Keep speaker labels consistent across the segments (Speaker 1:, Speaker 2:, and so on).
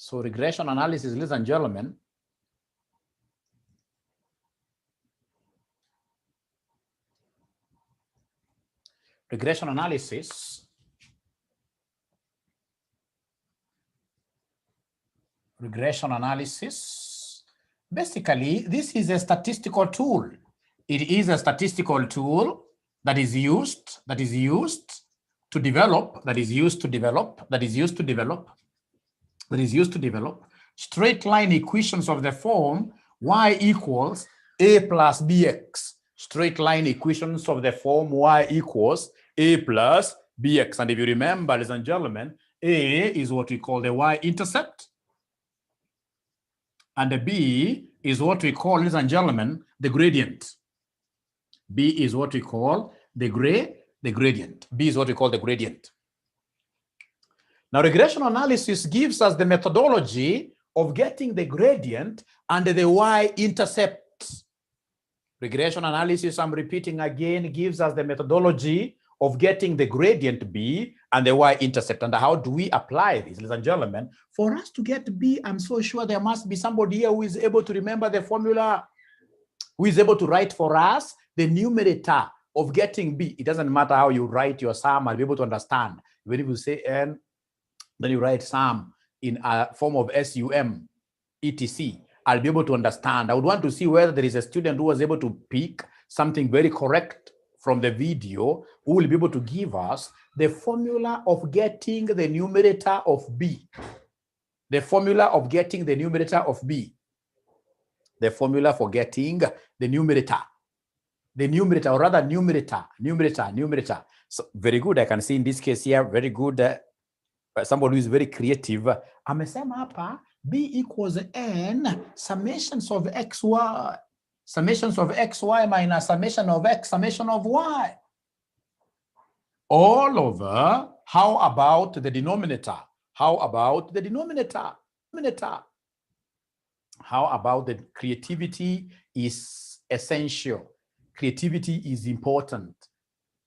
Speaker 1: So regression analysis, ladies and gentlemen, regression analysis basically this is a statistical tool. It is a statistical tool that is used to develop straight line equations of the form y equals a plus bx. Straight line equations of the form y equals a plus bx. And if you remember, ladies and gentlemen, a is what we call the y-intercept, and the b is what we call, ladies and gentlemen, the gradient. B is what we call the gradient. B is what we call the gradient. Now, regression analysis gives us the methodology of getting the gradient and the y-intercept. Regression analysis, I'm repeating again, gives us the methodology of getting the gradient B and the y-intercept. And how do we apply this, ladies and gentlemen? For us to get B, I'm so sure there must be somebody here who is able to remember the formula, who is able to write for us the numerator of getting B. It doesn't matter how you write your sum, I'll be able to understand. When you say N, then you write sum in a form of SUM, etc. I'll be able to understand. I would want to see whether there is a student who was able to pick something very correct from the video, who will be able to give us the formula of getting the numerator of B. The formula of getting the numerator of B. The formula for getting the numerator. The numerator, or rather numerator. So very good. I can see in this case here, very good. Somebody who is very creative. Amesema hapa B equals N summations of XY. Summations of XY minus summation of X, summation of Y. All over, how about the denominator? How about the denominator? How about the creativity is essential? Creativity is important.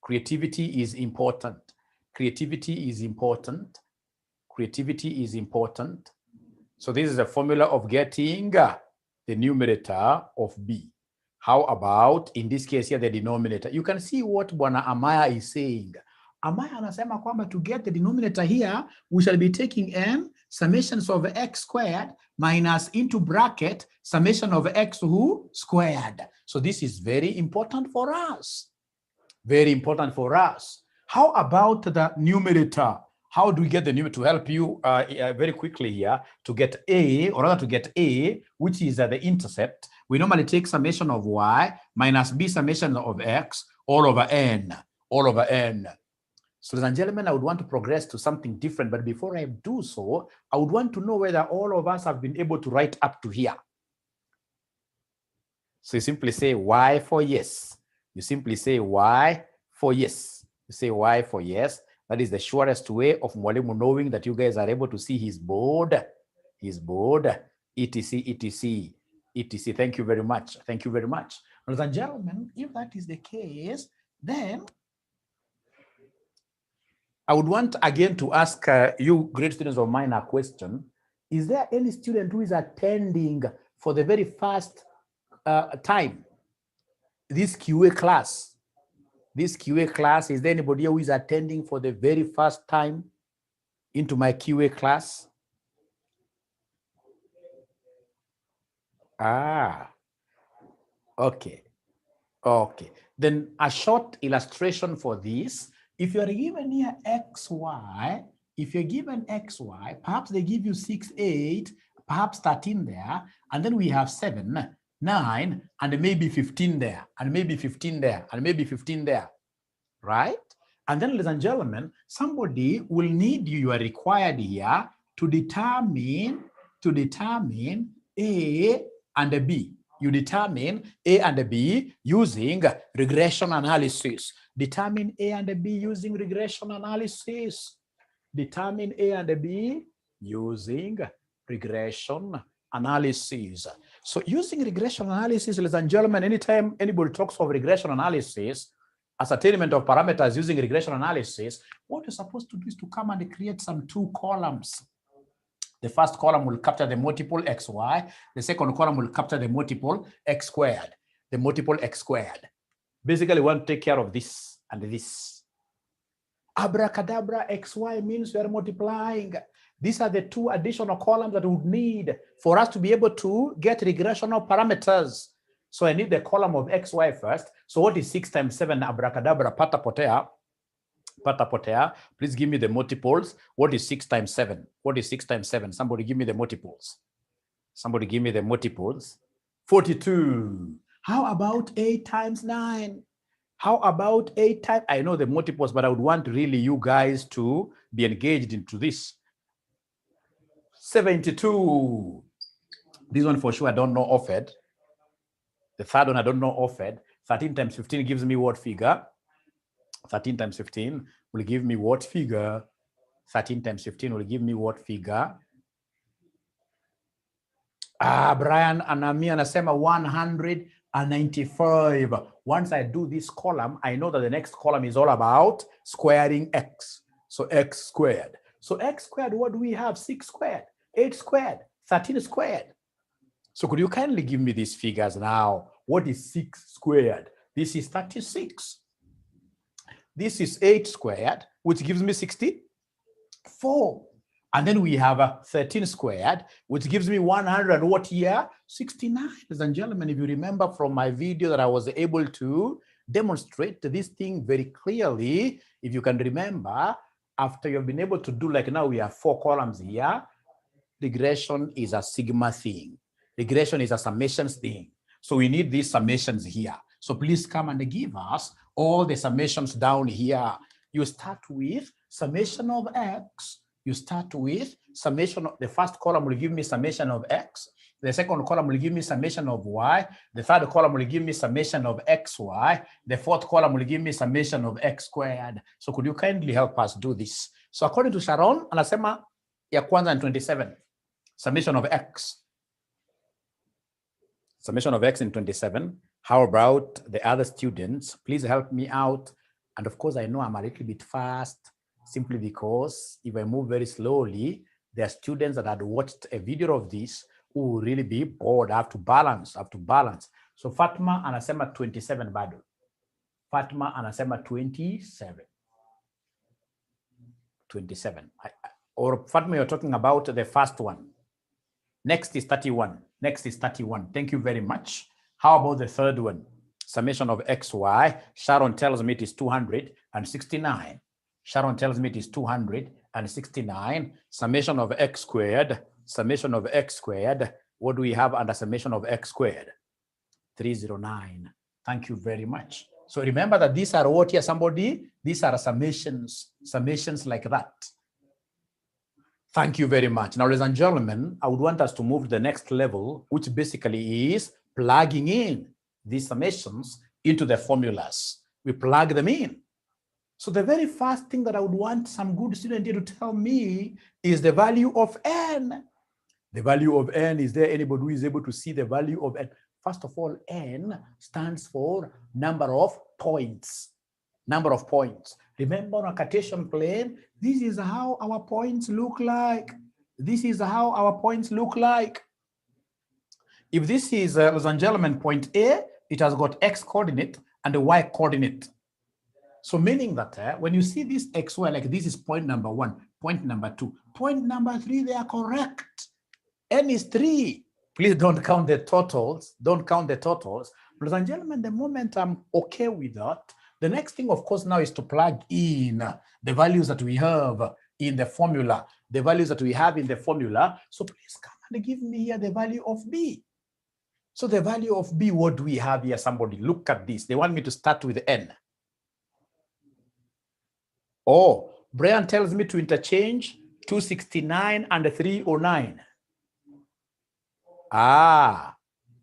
Speaker 1: Creativity is important. Creativity is important. Creativity is important. So this is a formula of getting the numerator of B. How about, in this case here, the denominator? You can see what Bwana Amaya is saying. Amaya anasema kwamba to get the denominator here, we shall be taking N summations of X squared minus into bracket summation of X who squared. So this is very important for us. Very important for us. How about the numerator? How do we get the numerator? To help you very quickly here, to get A, or rather to get A, which is the intercept, we normally take summation of Y minus B summation of X all over N. All over N. So, ladies and gentlemen, I would want to progress to something different, but before I do so, I would want to know whether all of us have been able to write up to here. So you simply say Y for yes. You simply say Y for yes. You say Y for yes. That is the surest way of Mwalimu knowing that you guys are able to see his board, etc., etc., etc. Thank you very much. Thank you very much. Ladies and gentlemen, if that is the case, then I would want again to ask you great students of mine a question. Is there any student who is attending for the very first time this QA class? This QA class, is there anybody who is attending for the very first time into my QA class? Ah, okay. Okay. Then a short illustration for this. If you're given here XY, if you're given XY, perhaps they give you 6, 8, perhaps 13 there, and then we have 7, 9, and maybe 15 there, and maybe 15 there, and maybe 15 there, right? And then, ladies and gentlemen, somebody will need you are required here to determine A and B. You determine A and B using regression analysis. Determine A and B using regression analysis. Determine A and B using regression analysis. So using regression analysis, ladies and gentlemen, anytime anybody talks of regression analysis, ascertainment of parameters using regression analysis, what you're supposed to do is to come and create some 2 columns. The first column will capture the multiple xy. The second column will capture the multiple x squared, the multiple x squared. Basically, we want to take care of this and this. Abracadabra xy means we are multiplying. These are the two additional columns that we would need for us to be able to get regressional parameters. So I need the column of xy first. So what is 6 times 7? Abracadabra, pata potea. Pata potea. Please give me the multiples. What is 6 times 7? What is 6 times 7? Somebody give me the multiples. Somebody give me the multiples. 42. How about 8 times 9? How about 8 times? I know the multiples, but I would want really you guys to be engaged into this. 72. This one for sure I don't know offered. The third one I don't know offered. 13 times 15 gives me what figure? 13 times 15 will give me what figure? 13 times 15 will give me what figure? Brian Anami anasema 195. Once I do this column, I know that the next column is all about squaring x. So x squared. So x squared, what do we have? 6 squared, 8 squared, 13 squared. So could you kindly give me these figures now? What is 6 squared? This is 36. This is 8 squared, which gives me 64. And then we have 13 squared, which gives me 100 what year? 69. Ladies and gentlemen, if you remember from my video that I was able to demonstrate this thing very clearly, if you can remember, after you've been able to do, like now we have 4 columns here, regression is a sigma thing. Regression is a summations thing. So we need these summations here. So please come and give us all the summations down here. You start with summation of x. You start with summation of, the first column will give me summation of x. The second column will give me summation of y. The third column will give me summation of xy. The fourth column will give me summation of x squared. So could you kindly help us do this? So according to Sharon, anasema ya kwanza in 27. Summation of x. Summation of x in 27. How about the other students? Please help me out. And of course, I know I'm a little bit fast, simply because if I move very slowly, there are students that had watched a video of this who will really be bored. I have to balance, So Fatma anasema 27 bado. Fatma anasema 27. 27. Or Fatma, you're talking about the first one. Next is 31. Next is 31. Thank you very much. How about the third one? Summation of xy. Sharon tells me it is 269. Sharon tells me it is 269. Summation of x squared. Summation of x squared. What do we have under summation of x squared? 309. Thank you very much. So remember that these are what here, somebody? These are summations. Summations like that. Thank you very much. Now, ladies and gentlemen, I would want us to move to the next level, which basically is plugging in these summations into the formulas. We plug them in. So the very first thing that I would want some good student here to tell me is the value of n. The value of n, is there anybody who is able to see the value of n? First of all, n stands for number of points. Number of points. Remember on a Cartesian plane, this is how our points look like. This is how our points look like. If this is, ladies and gentlemen, point A, it has got x coordinate and a y coordinate. So meaning that when you see this xy, like this is point number 1, point number 2, point number 3, they are correct. N is 3. Please don't count the totals. Don't count the totals. Ladies and gentlemen, the moment I'm okay with that, the next thing, of course, now is to plug in the values that we have in the formula. The values that we have in the formula. So please come and give me here the value of B. So the value of B, what do we have here? Somebody look at this. They want me to start with N. Oh, Brian tells me to interchange 269 and 309.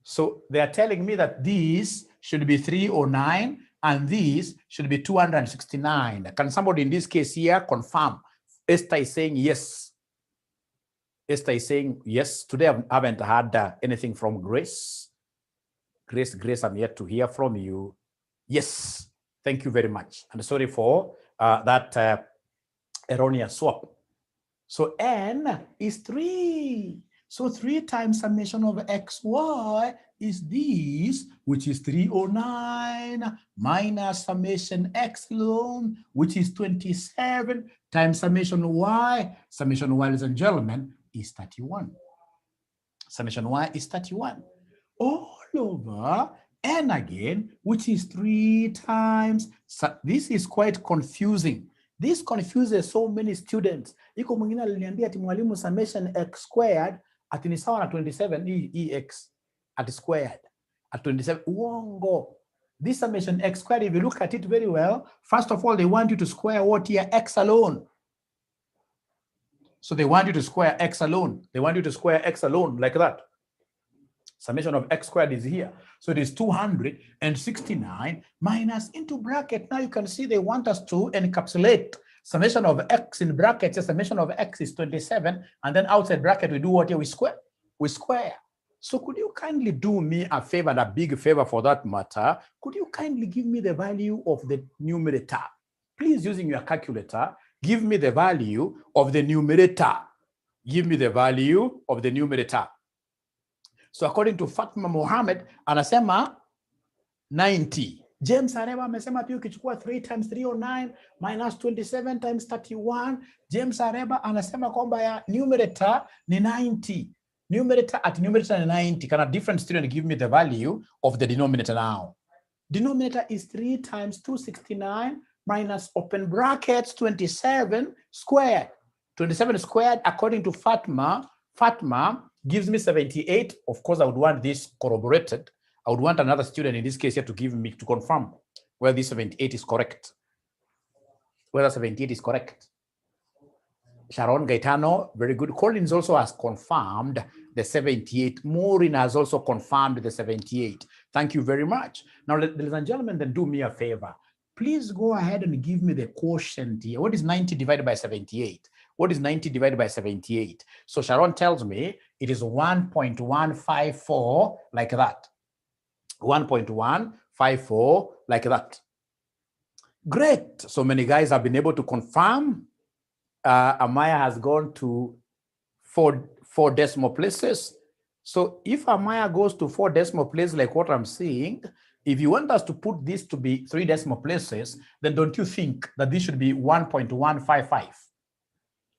Speaker 1: So they are telling me that these should be 309 and these should be 269. Can somebody in this case here confirm? Esther is saying yes. Esther is saying yes. Today I haven't had anything from Grace. Grace, I'm yet to hear from you. Yes, thank you very much. And sorry for that erroneous swap. So n is 3. So 3 times summation of xy is this, which is 309, minus summation x alone, which is 27, times summation y. Summation y, ladies and gentlemen, is 31. Summation y is 31. All over n again, which is 3 times. So this is quite confusing. This confuses so many students. Iko mwingine aliniambia ati mwalimu summation x squared ati ni sawa na 27 ex at squared at 27. Uongo. This summation x squared, if you look at it very well, first of all, they want you to square what here? X alone. So they want you to square x alone. They want you to square x alone like that. Summation of x squared is here. So it is 269 minus into bracket. Now you can see they want us to encapsulate summation of x in brackets. The summation of x is 27. And then outside bracket, we do what here? We square. We square. So could you kindly do me a favor, and a big favor for that matter? Could you kindly give me the value of the numerator? Please, using your calculator, give me the value of the numerator. Give me the value of the numerator. So according to Fatma Mohammed, anasema 90. James Areba amesema pia ukichukua 3 times 309 minus 27 times 31. James Areba anasema kwamba ya numerator ni 90. Numerator at numerator ni 90. Can a different student give me the value of the denominator now? Denominator is 3 times 269 minus open brackets 27 squared. 27 squared according to Fatma gives me 78. Of course, I would want this corroborated. I would want another student in this case here to give me, to confirm whether this 78 is correct. Whether 78 is correct. Sharon Gaetano, very good. Collins also has confirmed the 78. Maureen has also confirmed the 78. Thank you very much. Now, ladies and gentlemen, then do me a favor. Please go ahead and give me the quotient here. What is 90 divided by 78? What is 90 divided by 78? So Sharon tells me it is 1.154 like that. 1.154 like that. Great. So many guys have been able to confirm. Amaya has gone to four decimal places. So if Amaya goes to 4 decimal places like what I'm seeing, if you want us to put this to be 3 decimal places, then don't you think that this should be 1.155?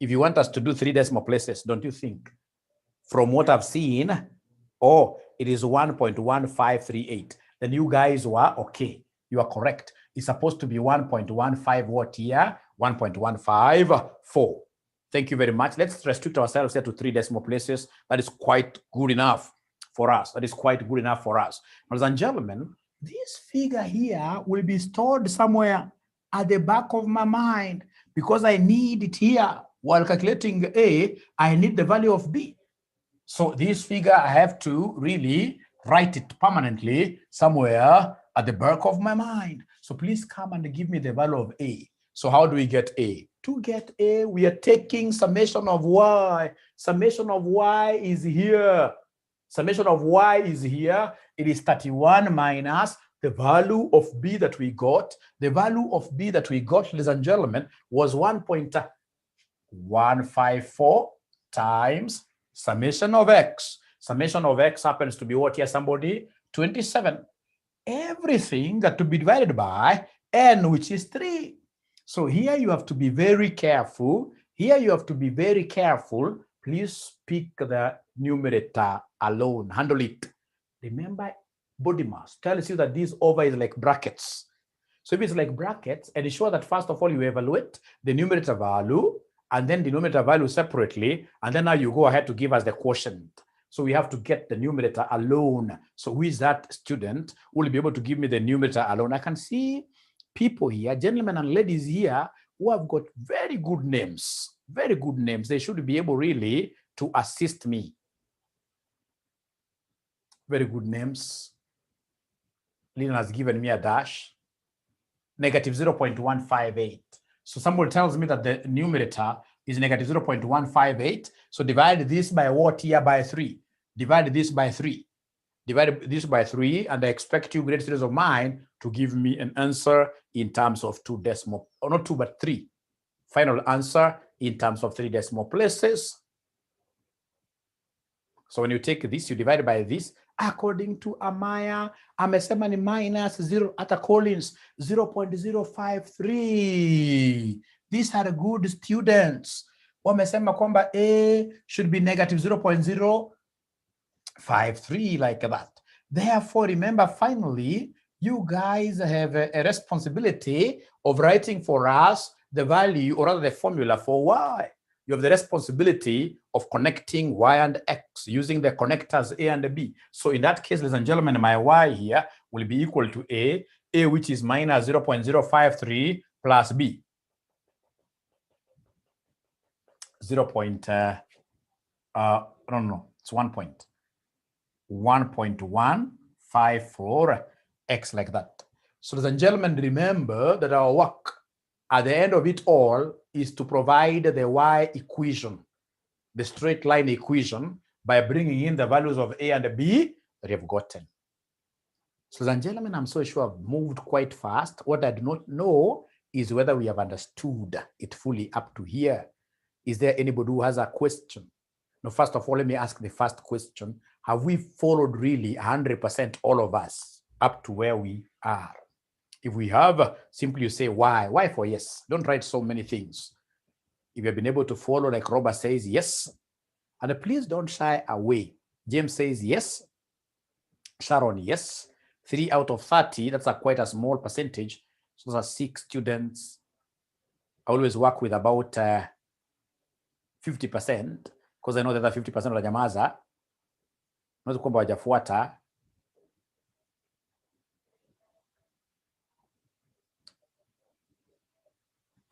Speaker 1: If you want us to do 3 decimal places, don't you think? From what I've seen, oh, it is 1.1538. Then you guys were okay. You are correct. It's supposed to be 1.15 what here? 1.154. Thank you very much. Let's restrict ourselves here to 3 decimal places. That is quite good enough for us. That is quite good enough for us. Ladies and gentlemen, this figure here will be stored somewhere at the back of my mind because I need it here. While calculating A, I need the value of B. So this figure, I have to really write it permanently somewhere at the back of my mind. So please come and give me the value of A. So how do we get A? To get A, we are taking summation of Y. Summation of Y is here. Summation of Y is here. It is 31 minus the value of B that we got. The value of B that we got, ladies and gentlemen, was 1.154 times summation of X. Summation of X happens to be what here, somebody? 27. Everything got to be divided by N, which is 3. So here you have to be very careful. Here you have to be very careful. Please pick the numerator alone. Handle it. Remember, body mass tells you that this over is like brackets. So if it's like brackets, ensure that first of all you evaluate the numerator value and then the numerator value separately, and then now you go ahead to give us the quotient. So we have to get the numerator alone. So who is that student who will be able to give me the numerator alone? I can see people here, gentlemen and ladies here, who have got very good names. Very good names. They should be able really to assist me. Very good names. Lynn has given me a dash. Negative 0.158. So somebody tells me that the numerator is negative 0.158. So divide this by what here? By 3. Divide this by 3. Divide this by 3, and I expect you, great students of mine, to give me an answer in terms of 2 decimal, or not 2, but 3. Final answer in terms of 3 decimal places. So when you take this, you divide by this. According to Amaya, amesema ni minus 0, ata Collins 0.053. These are good students. Wamesema kwamba A should be negative 0.053, like that. Therefore, remember, finally, you guys have a responsibility of writing for us the value, or rather the formula for y. You have the responsibility of connecting y and x using the connectors A and B. So in that case, ladies and gentlemen, my y here will be equal to A which is minus 0.053 plus B. 1.154 x, like that. So ladies and gentlemen, remember that our work at the end of it all is to provide the y equation, the straight line equation, by bringing in the values of A and B that you have gotten. So ladies and gentlemen, I'm so sure I've moved quite fast. What I do not know is whether we have understood it fully up to here. Is there anybody who has a question? Now, first of all, let me ask the first question. Have we followed really 100% all of us up to where we are? If we have, simply you say why. Why for yes. Don't write so many things. If you have been able to follow, like Robert says, yes. And please don't shy away. James says yes. Sharon, yes. 3 out of 30, that's quite a small percentage. So those are 6 students. I always work with about 50%, because I know that 50% wananyamaza. Unaweza kwamba wajafuata.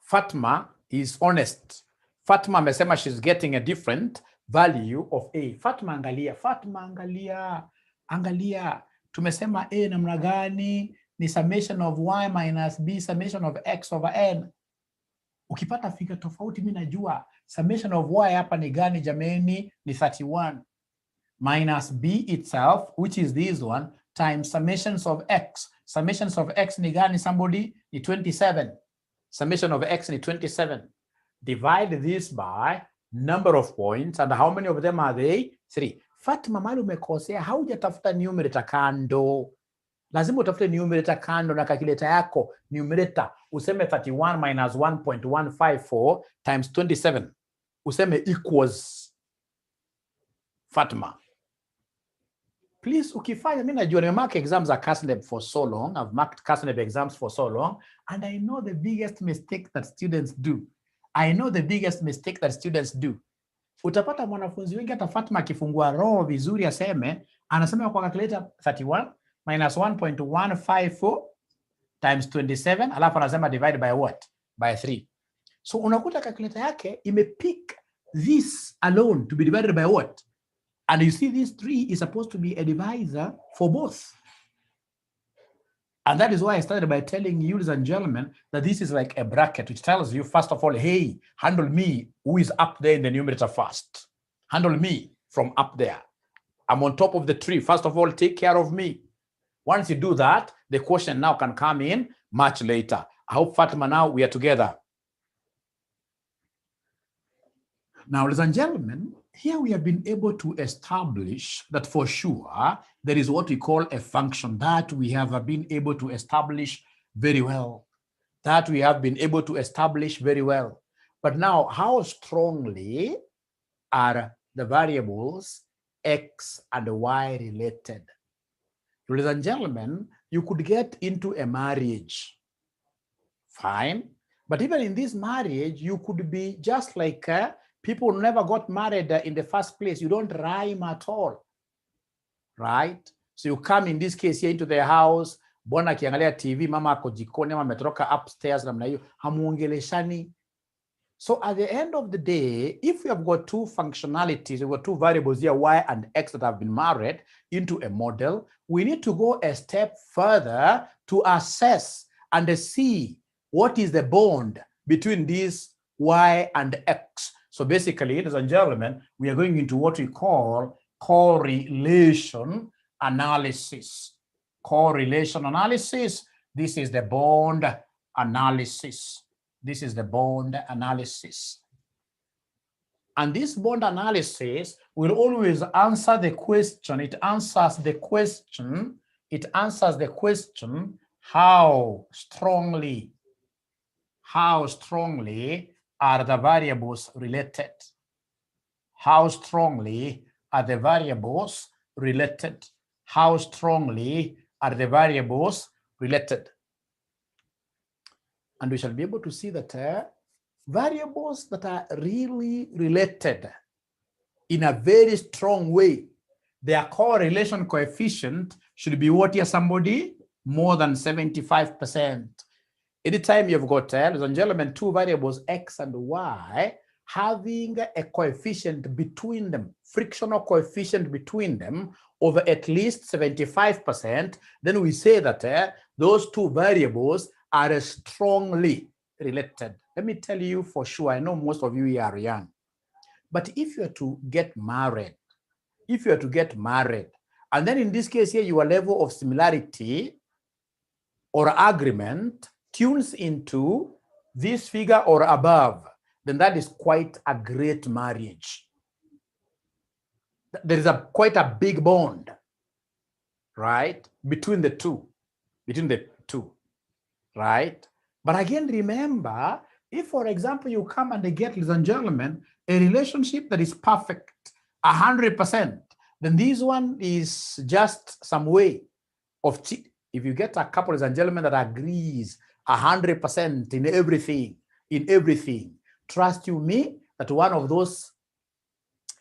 Speaker 1: Fatma is honest. Fatma amesema she's getting a different value of A. Fatma angalia, angalia. Tumesema A namna gani? Ni summation of y minus b summation of x over n. Ukipata figure tofauti, mimi najua summation of y hapa ni gani jameni? Ni 31 minus b itself, which is this one, times summations of x. Summations of x ni gani somebody? Ni 27. Summation of x is 27. Divide this by number of points, and how many of them are they? 3. Fatima, mali umekosea, haujatafuta numerator kando. Lazima utafute numerator kando na calculator yako. Numerator, useme 31 minus 1.154 times 27. Useme equals Fatima. Please, ukifanya, mimi najua nimemark exams at KNEC for so long. I've marked KNEC exams for so long, and I know the biggest mistake that students do. Utapata mwanafunzi wengi hata Fatima akifungua roho vizuri aseme, anasema kwa calculator 31 minus 1.154 times 27, alafu anasema divide by what? By 3. So unakuta calculator yake imepick this alone to be divided by what? And you see this 3 is supposed to be a divisor for both. And that is why I started by telling you, ladies and gentlemen, that this is like a bracket, which tells you, first of all, hey, handle me, who is up there in the numerator first. Handle me from up there. I'm on top of the tree. First of all, take care of me. Once you do that, the question now can come in much later. I hope, Fatima, now we are together. Now, ladies and gentlemen, here we have been able to establish that for sure there is what we call a function that we have been able to establish very well. But now, how strongly are the variables x and y related? Ladies and gentlemen, you could get into a marriage. Fine. But even in this marriage, you could be just like people never got married in the first place. You don't rhyme at all, right? So you come in this case here into the house, bwana akiangalia TV, mama ako jikoni, mama ametoroka upstairs, namna hiyo, hamuongeleshani. So at the end of the day, if we have got two functionalities, we've got two variables here, y and x, that have been married into a model, we need to go a step further to assess and see what is the bond between these y and x. So basically, ladies and gentlemen, we are going into what we call correlation analysis. Correlation analysis. This is the bond analysis. And this bond analysis will always answer the question. It answers the question. It answers the question, how strongly are the variables related? How strongly are the variables related? How strongly are the variables related? And we shall be able to see that variables that are really related in a very strong way, their correlation coefficient should be what here, somebody? More than 75%. Anytime you've got, ladies and gentlemen, two variables, x and y, having a coefficient between them, frictional coefficient between them over at least 75%, then we say that those two variables are strongly related. Let me tell you for sure, I know most of you are young, but if you are to get married, and then in this case here, your level of similarity or agreement tunes into this figure or above, then that is quite a great marriage. There is quite a big bond, right, between the two, right? But again, remember, if, for example, you come and get, ladies and gentlemen, a relationship that is perfect, 100%, then this one is just some way of cheating. If you get a couple, ladies and gentlemen, that agrees 100% in everything, trust you me, that one of those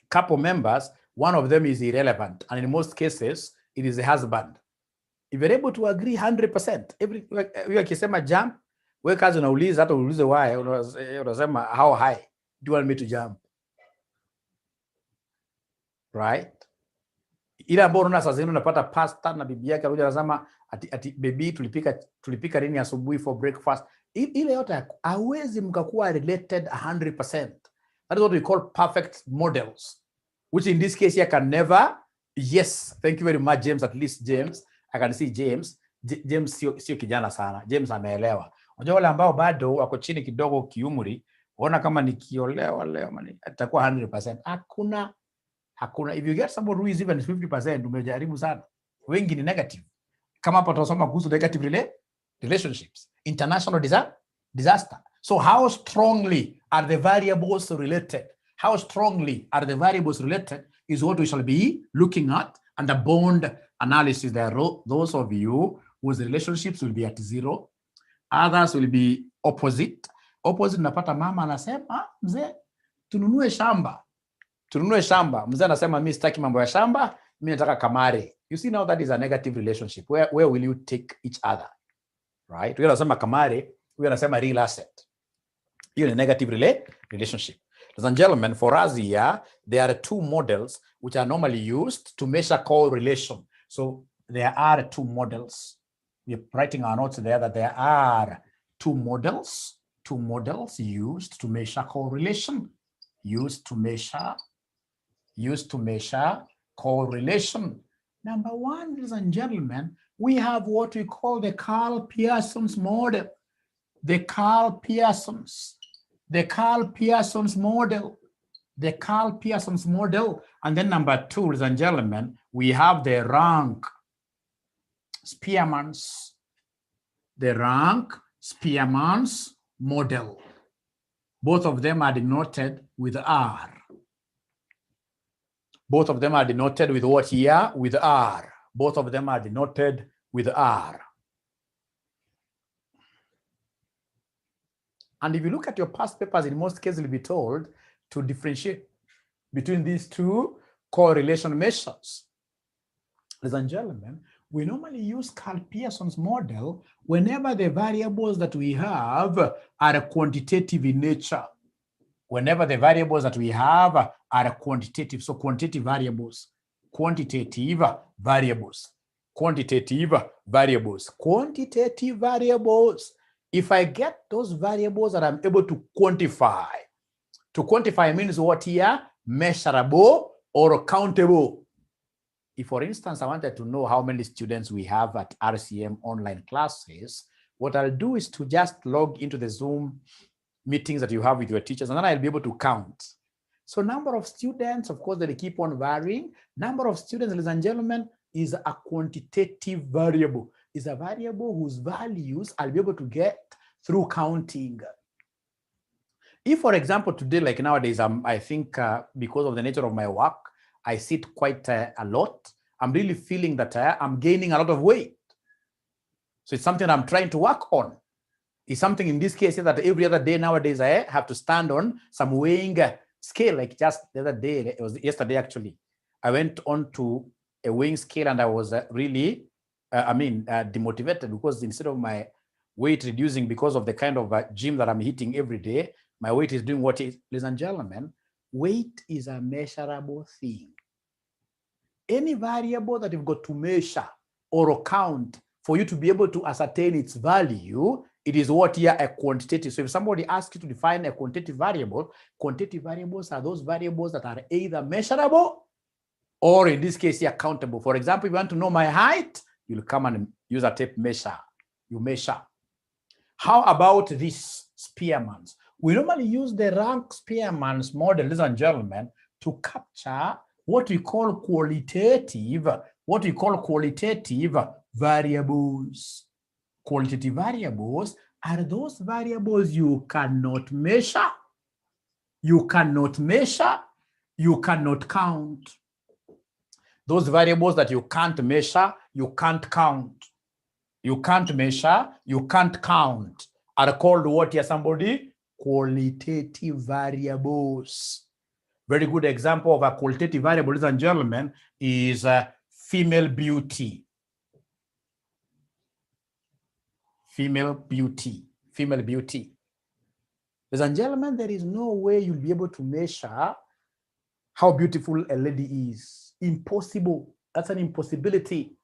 Speaker 1: couple members, one of them is irrelevant, and in most cases, it is the husband. If you're able to agree 100%, every akisema jump, we kazi unauliza hata uulize why, unasema how high do you want me to jump, right? Ile ambayo unaona sasa zingine unapata pasta na bibi yake anakuja anasema ati baby tulipika nini asubuhi for breakfast. Ile yote hawezi mkakuwa related 100%. That is what we call perfect models, which in this case here can never. Yes, thank you very much James. At least James, I can see James sio kijana sana. James ameelewa. Unajua wale ambao bado wako chini kidogo kiumri, unaona kama nikiolewa leo atakuwa 100%. Hakuna. If you get somebody who is even 50%, umejaribu sana. Wengi ni negative. Kama hapa tunasoma kuhusu negative relationships, international disaster. So how strongly are the variables related? How strongly are the variables related is what we shall be looking at. And the bond analysis, there are those of you whose relationships will be at 0. Others will be opposite. Opposite, napata mama anasema, mzee, tununue shamba. Mzee anasema, mimi sitaki mambo ya shamba, mimi nataka kamare. You see now that is a negative relationship. Where will you take each other? Right? We anasema kamare, we anasema real asset. You're in a negative relationship. Ladies and gentlemen, for us here, there are two models which are normally used to measure correlation. So there are two models. We're writing our notes there that there are two models used to measure correlation. Used to measure correlation. Number one, ladies and gentlemen, we have what we call the Kārl-Pearson's model. The Kārl-Pearson's model. And then number two, ladies and gentlemen, we have the Rank-Spearman's model. Both of them are denoted with R. Both of them are denoted with what here? With R. Both of them are denoted with R. And if you look at your past papers, in most cases, you'll be told to differentiate between these two correlation measures. Ladies and gentlemen, we normally use Kārl-Pearson's model whenever the variables that we have are quantitative in nature. Whenever the variables that we have are quantitative, so quantitative variables. If I get those variables that I'm able to quantify means what here? Measurable or countable. If, for instance, I wanted to know how many students we have at RCM online classes, what I'll do is to just log into the Zoom meetings that you have with your teachers, and then I'll be able to count. So number of students, of course, they keep on varying. Number of students, ladies and gentlemen, is a quantitative variable. Is a variable whose values I'll be able to get through counting. If, for example, today, like nowadays, I think because of the nature of my work, I sit quite a lot. I'm really feeling that I'm gaining a lot of weight. So it's something I'm trying to work on. It's something in this case that every other day nowadays I have to stand on some weighing scale. Like just the other day, it was yesterday actually, I went on to a weighing scale and I was really, demotivated because instead of my weight reducing because of the kind of gym that I'm hitting every day, my weight is doing what is, ladies and gentlemen, weight is a measurable thing. Any variable that you've got to measure or count for you to be able to ascertain its value, it is what here a quantitative. So if somebody asks you to define a quantitative variables are those variables that are either measurable or in this case here countable. For example, if you want to know my height, you'll come and use a tape measure. You measure. How about this Spearman's? We normally use the rank Spearman's model, ladies and gentlemen, to capture what we call qualitative variables. Qualitative variables are those variables you cannot measure, you cannot count. Those variables that you can't measure, you can't count. You can't measure, you can't count are called what here, somebody? Qualitative variables. Very good example of a qualitative variable, ladies and gentlemen, is female beauty. Female beauty. Ladies and gentlemen, there is no way you'll be able to measure how beautiful a lady is. Impossible. That's an impossibility.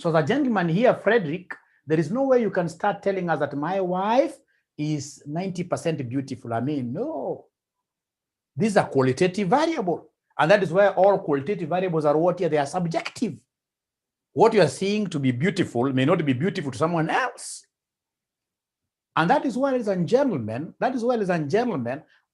Speaker 1: So the gentleman here, Frederick, there is no way you can start telling us that my wife is 90% beautiful. I mean, no. This is a qualitative variable. And that is why all qualitative variables are what here? They are subjective. What you are seeing to be beautiful may not be beautiful to someone else. And that is why, ladies and gentlemen,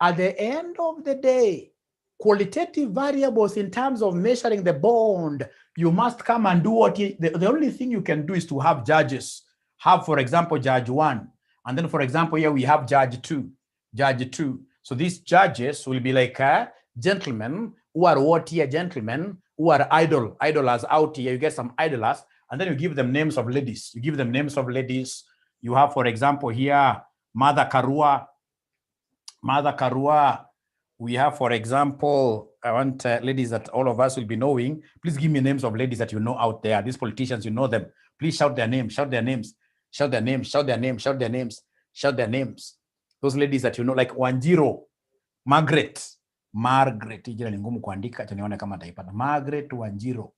Speaker 1: at the end of the day, qualitative variables in terms of measuring the bond, you must come and do what the only thing you can do is to have judges. Have, for example, judge 1. And then, for example, here we have judge 2. So these judges will be like gentlemen who are what here? Gentlemen who are idlers out here. You get some idlers, and then you give them names of ladies. You have, for example, here, Mother Karua. We have, for example, I want ladies that all of us will be knowing. Please give me names of ladies that you know out there. These politicians, you know them. Please shout their names. Those ladies that you know, like Wanjiro, Margaret. Jina ni ngumu kuandika, nione kama nitaipata. Margaret Wanjiro.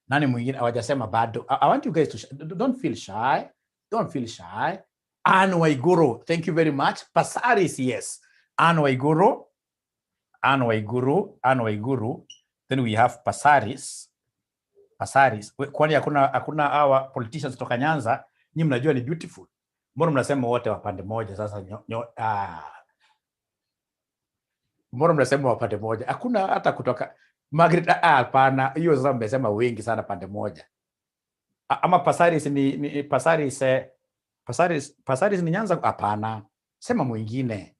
Speaker 1: Nani mwingine hawajasema bado. I want you guys to don't feel shy. Anne Waiguru, thank you very much. Pasaris, yes. Anne Waiguru. Then we have Pasaris. Kwani hakuna hawa politicians kutoka Nyanza, nyinyi mnajua ni beautiful. Mbona mnasema wote wa pande moja sasa? Mbona mnasema wa pande moja? Hakuna hata kutoka Margaret. Hapana, hiyo sasa mmesema wengi sana pande moja. Ama Pasaris ni Pasaris ni Nyanza? Hapana. Sema mwingine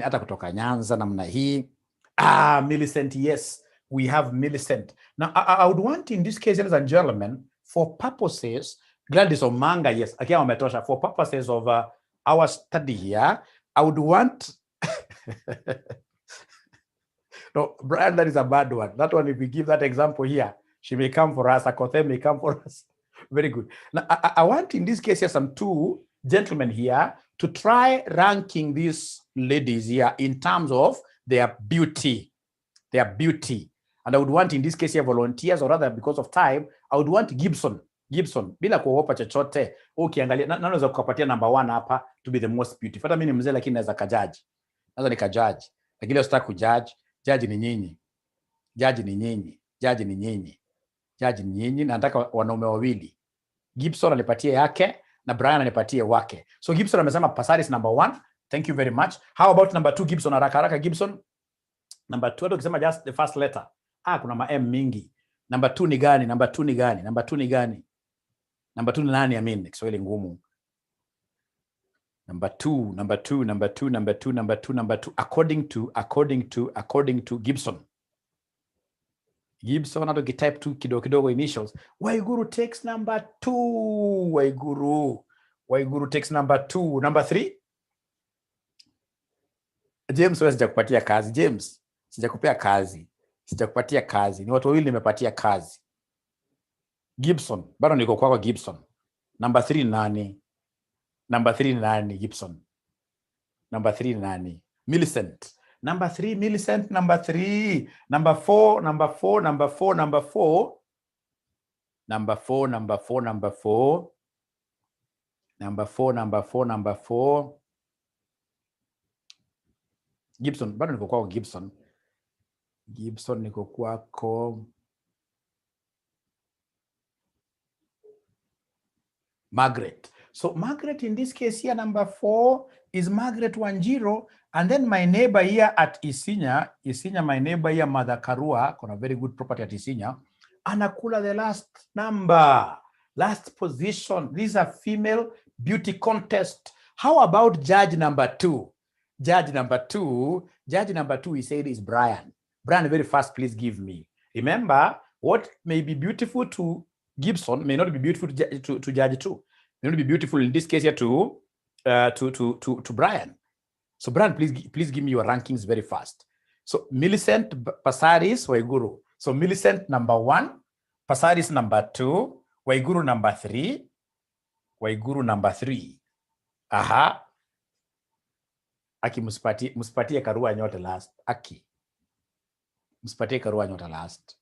Speaker 1: hata kutoka Nyanza namna hii. Millicent, yes. We have Millicent. Now, I would want in this case, ladies and gentlemen, for purposes, Gladys Omanga, yes, again, for purposes of our study here, I would want, no, Brian, that is a bad one. That one, if we give that example here, she may come for us, 𝗃𝗄𝗏 may come for us. Very good. Now, I want in this case here some two gentlemen here to try ranking these ladies here in terms of their beauty. And I would want in this case here volunteers, or rather because of time, I would want Gibson, bila kuogopa chochote. Ukiangalia naweza kukupatia number 1 hapa to be the most beautiful. Hata mimi ni mzee lakini naweza kujudge. Naweza nikajudge. Lakini leo sitaki kujudge. Judge ni nyinyi. Nataka wanaume wawili. Gibson alipatia yake na Brian alipatia wake. So Gibson amesema Pasaris number 1. Thank you very much. How about number 2, Gibson? Haraka haraka Gibson. Number 2, tukisema just the first letter. Kuna ma M mingi. Number 2 ni gani? Number 2 ni gani? Number 2 ni gani? Number 2 ni nani? I mean, Kiswahili ngumu. Number 2, number 2, number 2, number 2, number 2, number 2. According to Gibson. Gibson, hata type 2 kidogo initials. Waiguru takes number 2. Waiguru takes number 2. Number 3. James, wewe sijakupatia kazi. James, sijakupea kazi. Sijakupatia kazi. Ni watu wawili nimepatia kazi. Gibson, bado niko kwako Gibson. Number 3 nani? Number 3 nani Gibson? Number 3 nani? Millicent. Number 3 Millicent, number 3. Number 4, number 4, number 4, number 4. Number 4, number 4, number 4. Number 4, number 4, number 4. Gibson, bado niko kwako Gibson. Gibson niko kwako. Margaret. So Margaret in this case here, number 4 is Margaret Wanjiro. And then my neighbor here at Isinya, my neighbor here, Mother Karua, got a very good property at Isinya. Anakula the last number, last position. This is a female beauty contest. How about judge number 2? Judge number 2, he said is Brian. Brian, very fast, please give me. Remember, what may be beautiful to Gibson may not be beautiful to Judge 2. May not be beautiful in this case here to Brian. So Brian, please give me your rankings very fast. So Millicent, Pasaris, Waiguru. So Millicent number 1, Pasaris number 2, Waiguru number 3, Waiguru number 3. Aha. Aki muspatie Karua nyote last. Aki. Muspatie Karua nyote last.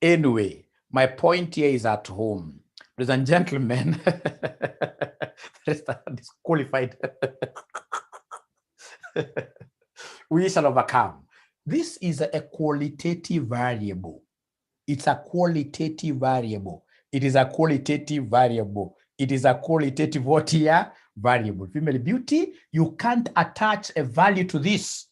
Speaker 1: Anyway, my point here is at home. Ladies and gentlemen, disqualified. We shall overcome. This is a qualitative variable. It's a qualitative variable. It is a qualitative variable. It is a qualitative what here? Variable. Female beauty, you can't attach a value to this.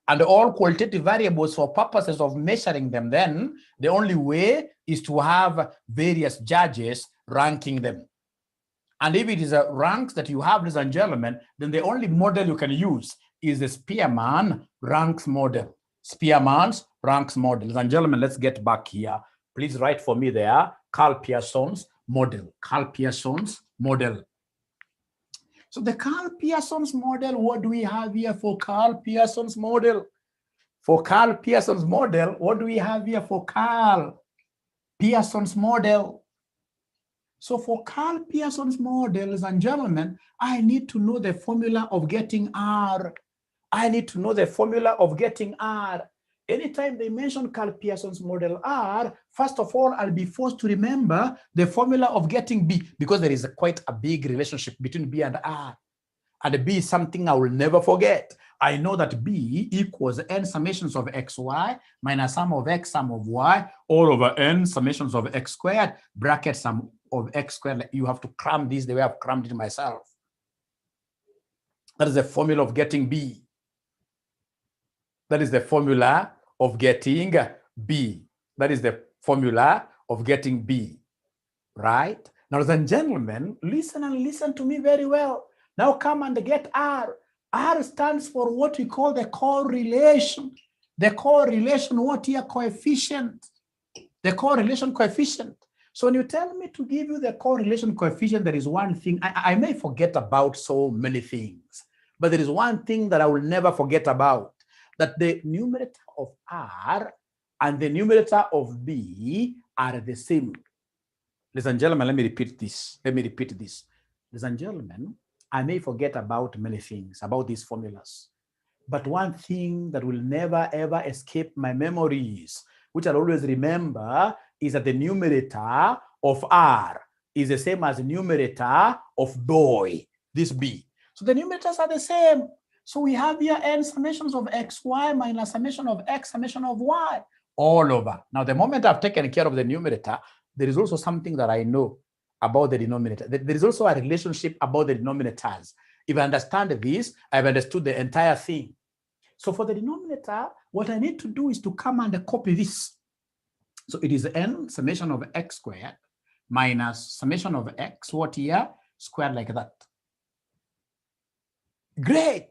Speaker 1: And all qualitative variables, for purposes of measuring them, then the only way is to have various judges ranking them. And if it is a ranks that you have, ladies and gentlemen, then the only model you can use is the Spearman ranks model. Spearman's ranks model. Ladies and gentlemen, let's get back here. Please write for me there, Carl Pearson's model. Carl Pearson's model. So the Carl Pearson's model, what do we have here for Carl Pearson's model? For Carl Pearson's model, what do we have here for Carl Pearson's model? So for Carl Pearson's model, ladies and gentlemen, I need to know the formula of getting R. I need to know the formula of getting R. Anytime they mention Carl Pearson's model R, first of all, I'll be forced to remember the formula of getting B, because there is quite a big relationship between B and R. And B is something I will never forget. I know that B equals n summations of xy minus sum of x, sum of y, all over n summations of x squared, bracket sum of x squared. You have to cram this the way I've crammed it myself. That is the formula of getting B. That is the formula of getting B. That is the formula of getting B, right? Now, ladies and gentlemen, listen and listen to me very well. Now come and get R. R stands for what we call the correlation. The correlation, what here? Coefficient. The correlation coefficient. So when you tell me to give you the correlation coefficient, there is one thing. I may forget about so many things, but there is one thing that I will never forget about. That the numerator of R and the numerator of B are the same. Ladies and gentlemen, let me repeat this. Ladies and gentlemen, I may forget about many things, about these formulas. But one thing that will never, ever escape my memories, which I'll always remember, is that the numerator of R is the same as the numerator of boy, this B. So the numerators are the same. So we have here n summations of xy minus summation of x, summation of y, all over. Now, the moment I've taken care of the numerator, there is also something that I know. about the denominator. There is also a relationship about the denominators. If I understand this, I've understood the entire thing. So for the denominator, what I need to do is to come and copy this. So it is n summation of x squared minus summation of x, what here, squared like that. Great,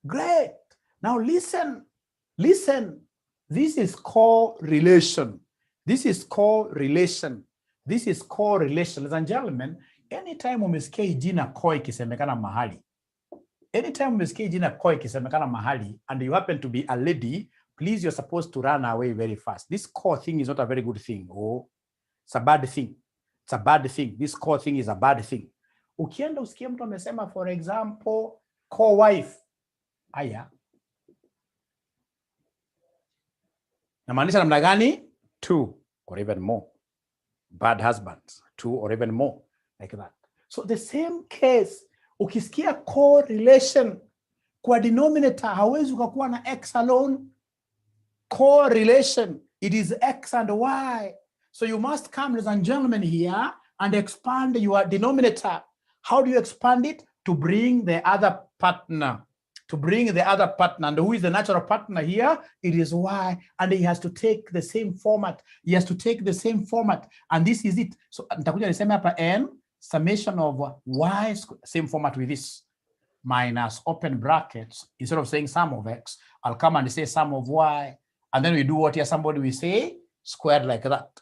Speaker 1: great. Now listen. This is correlation. This is correlation. This is correlation. Ladies and gentlemen, anytime umesikia jina 𝑂 ikisemekana mahali, anytime umesikia jina 𝑂 ikisemekana mahali, and you happen to be a lady, please, you're supposed to run away very fast. This core thing is not a very good thing. Oh, it's a bad thing. It's a bad thing. This core thing is a bad thing. Ukienda usikie mtu amesema, for example, co-wife. Aya. Namaanisha namna gani? 2 or even more. Bad husbands, 2 or even more, like that. So the same case, ukisikia correlation kwa denominator, hawezi ukakuwa na x alone. Correlation, it is x and y. So you must come, ladies and gentlemen, here and expand your denominator. How do you expand it? To bring the other partner. To bring the other partner. And who is the natural partner here? It is y. And he has to take the same format. He has to take the same format. And this is it. So nitakuja niseme hapa n summation of y, same format with this, minus open brackets. Instead of saying sum of x, I'll come and say sum of y. And then we do what here? Somebody will say squared like that.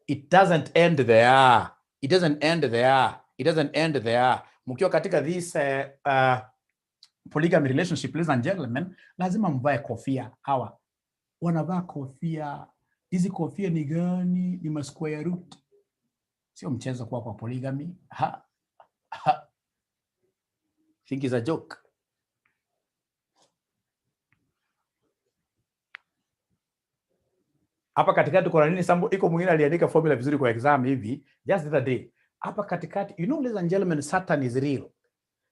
Speaker 1: It doesn't end there. It doesn't end there. It doesn't end there. Mkiwa katika this polygamy relationship, ladies and gentlemen, lazima mvae kofia. Hawa wanavaa kofia. Hizi kofia ni gani? Ni ma square root. Sio mchezo kwa polygamy. Think it's a joke. Hapa katikati kuna nini? Iko mwingine aliandika formula vizuri kwa exam hivi just the other day. Hapa katikati, you know, ladies and gentlemen, Saturn is real.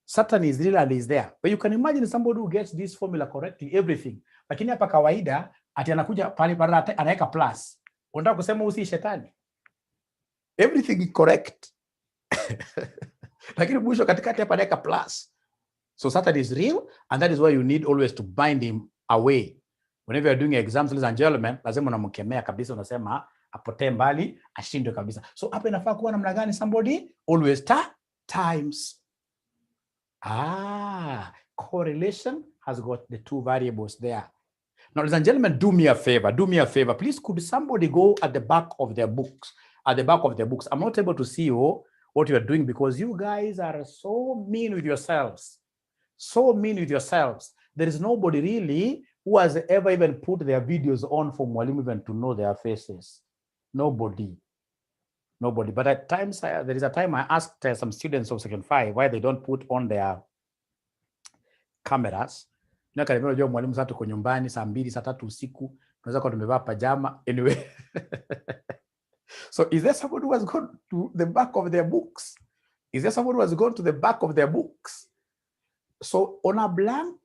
Speaker 1: Saturn is real and is there. But you can imagine somebody who gets this formula correctly, everything. Lakini hapa kawaida, ati anakuja pale anaweka plus. Unataka kusema usi shetani. Everything is correct. Lakini mwisho katikati hapa anaweka plus. So Saturn is real, and that is why you need always to bind him away. Whenever you're doing exams, ladies and gentlemen, lazima unamkemea kabisa, unasema apotee mbali, ashindwe kabisa. So hapa inafaa kuwa namna gani? Somebody always times. Correlation has got the 2 variables there. Now, ladies and gentlemen, do me a favor. Do me a favor. Please, could somebody go at the back of their books? At the back of their books. I'm not able to see what you are doing because you guys are so mean with yourselves. So mean with yourselves. There is nobody really who has ever even put their videos on for mwalimu even to know their faces. Nobody. Nobody. But at times, there is a time I asked some students of Section 5 why they don't put on their cameras. Unajua mwalimu sasa tuko nyumbani saa 2 saa 3 usiku, tunaweza kuwa tumevaa pajama anyway. So is there somebody who has gone to the back of their books? Is there somebody who has gone to the back of their books? So on a blank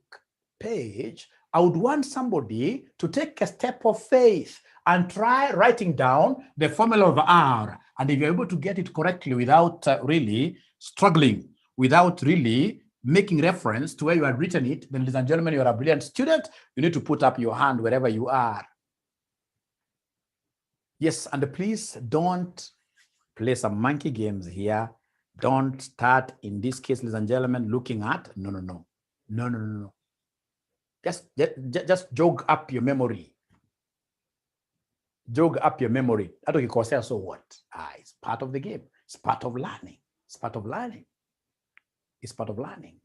Speaker 1: page, I would want somebody to take a step of faith and try writing down the formula of R. And if you're able to get it correctly without really struggling, without really making reference to where you had written it, then, ladies and gentlemen, you're a brilliant student. You need to put up your hand wherever you are. Yes, and please don't play some monkey games here. Don't start, in this case, ladies and gentlemen, looking at, no. Just jog up your memory. Jog up your memory. So what? It's part of the game. It's part of learning. It's part of learning. It's part of learning.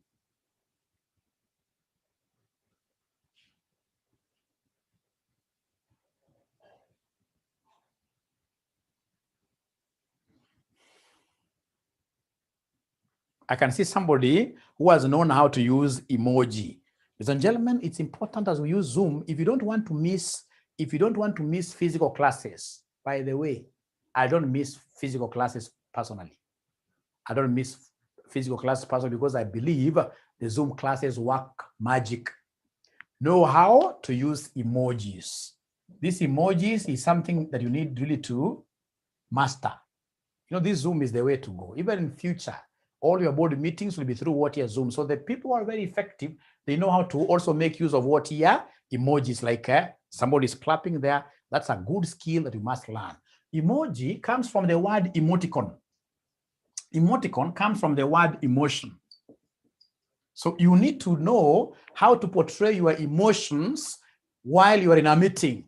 Speaker 1: I can see somebody who has known how to use emoji. Ladies and gentlemen, it's important as we use Zoom, if you don't want to miss physical classes. By the way, I don't miss physical classes personally. I don't miss physical classes personally because I believe the Zoom classes work magic. Know how to use emojis. These emojis is something that you need really to master. You know, this Zoom is the way to go. Even in future, all your board meetings will be through what here Zoom. So the people who are very effective, they know how to also make use of what here emojis, like somebody's clapping there. That's a good skill that you must learn. Emoji comes from the word emoticon. Emoticon comes from the word emotion. So you need to know how to portray your emotions while you are in a meeting.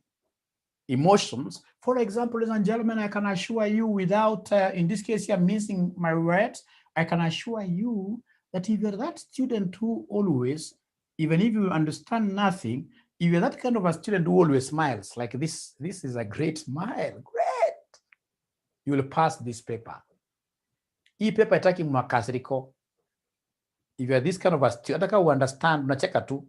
Speaker 1: Emotions. For example, ladies and gentlemen, I can assure you without, in this case here, missing my words, I can assure you that if you're that student who always, even if you understand nothing, if you're that kind of a student who always smiles, like this is a great smile, great, you will pass this paper. Hii paper itaki makasiriko. If you're this kind of a student, nataka you understand, unacheka tu,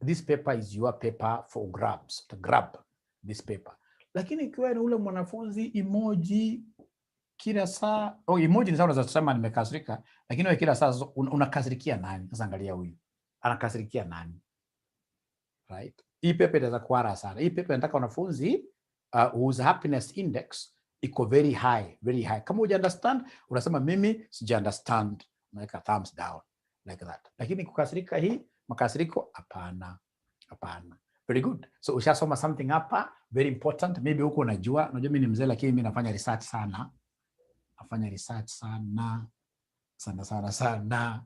Speaker 1: this paper is your paper for grabs, to grab this paper. Lakini ikiwa ni ule mwanafunzi emoji kila saa, emoji ni sawa za kusema nimekasirika, lakini wewe kila saa unakasirikia nani? Sasa angalia huyu. Anakasirikia nani? Right? Hii paper inaweza kuara sana. Hii paper inataka wanafunzi whose happiness index iko very high, very high. Kama huja understand, unasema mimi sija understand, unaweka thumbs down like that. Lakini kukasirika hii, makasiriko hapana. Hapana. Very good. So ushasoma something hapa, very important. Maybe huko unajua mimi ni mzee lakini mimi nafanya research sana. Nafanya research sana. Sana.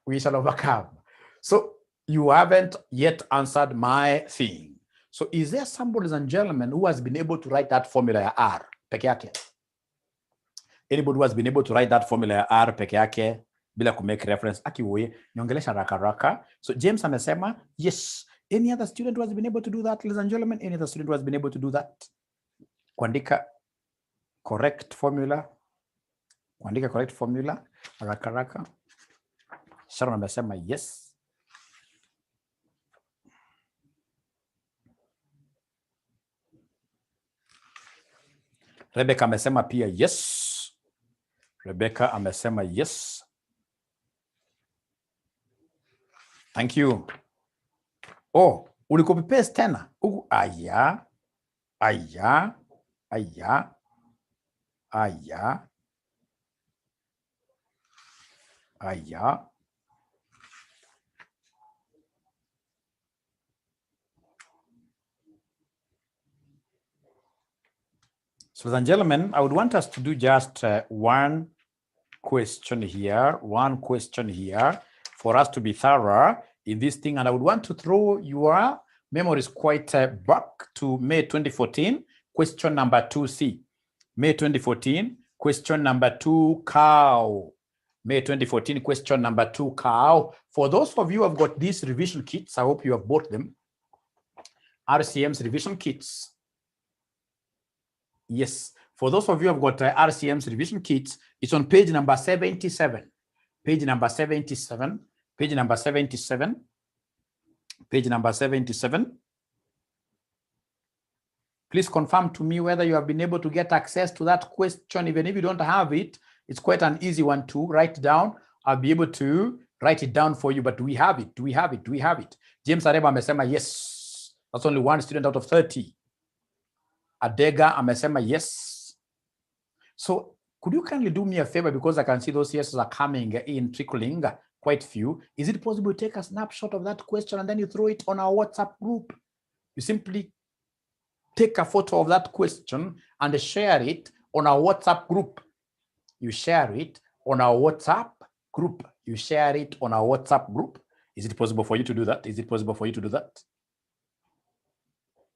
Speaker 1: We shall overcome. So you haven't yet answered my thing. So is there somebody, ladies and gentlemen, who has been able to write that formula ya R peke yake? Anybody who has been able to write that formula ya R peke yake bila ku make reference? Akiwe niongelesha raka. So James amesema yes. Any other student who has been able to do that, ladies and gentlemen? Any other student who has been able to do that? Kuandika correct formula. Kuandika correct formula raka. Sharon amesema yes. Rebecca amesema pia yes. Rebecca amesema yes. Thank you. Oh, ulikopi paste tena. Aya. So, ladies and gentlemen, I would want us to do just one question here for us to be thorough in this thing. And I would want to throw your memories quite back to May 2014, question number 2C. May 2014, question number 2 cow. May 2014, question number 2 cow. For those of you who have got these revision kits, I hope you have bought them. RCM's revision kits. Yes, for those of you who have got RCM's revision kits, it's on page number 77. Page number 77. Page number 77. Page number 77. Please confirm to me whether you have been able to get access to that question. Even if you don't have it, it's quite an easy one to write down. I'll be able to write it down for you, but do we have it? Do we have it? James Areba amesema yes. That's only one student out of 30. Adega amesema yes. So could you kindly do me a favor, because I can see those yeses are coming in, trickling quite few. Is it possible to take a snapshot of that question and then you throw it on our WhatsApp group? You simply take a photo of that question and share it on our WhatsApp group. You share it on our WhatsApp group. Is it possible for you to do that?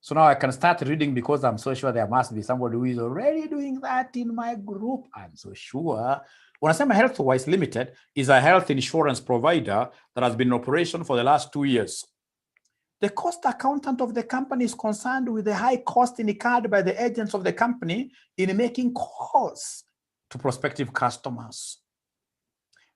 Speaker 1: So now I can start reading, because I'm so sure there must be somebody who is already doing that in my group. I'm so sure. Unasema HealthWise Limited is a health insurance provider that has been in operation for the last 2 years. The cost accountant of the company is concerned with the high cost incurred by the agents of the company in making calls to prospective customers.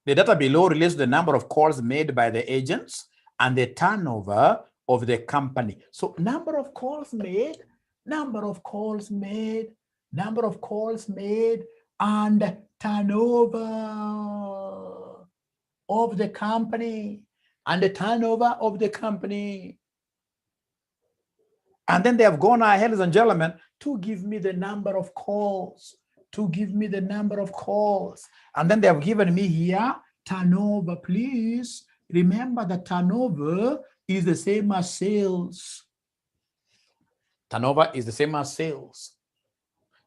Speaker 1: The data below relates the number of calls made by the agents and the turnover of the company. So number of calls made, and turnover of the company, And then they have gone ahead, ladies and gentlemen, to give me the number of calls, to give me the number of calls. And then they have given me here turnover. Please remember that turnover is the same as sales. Turnover is the same as sales.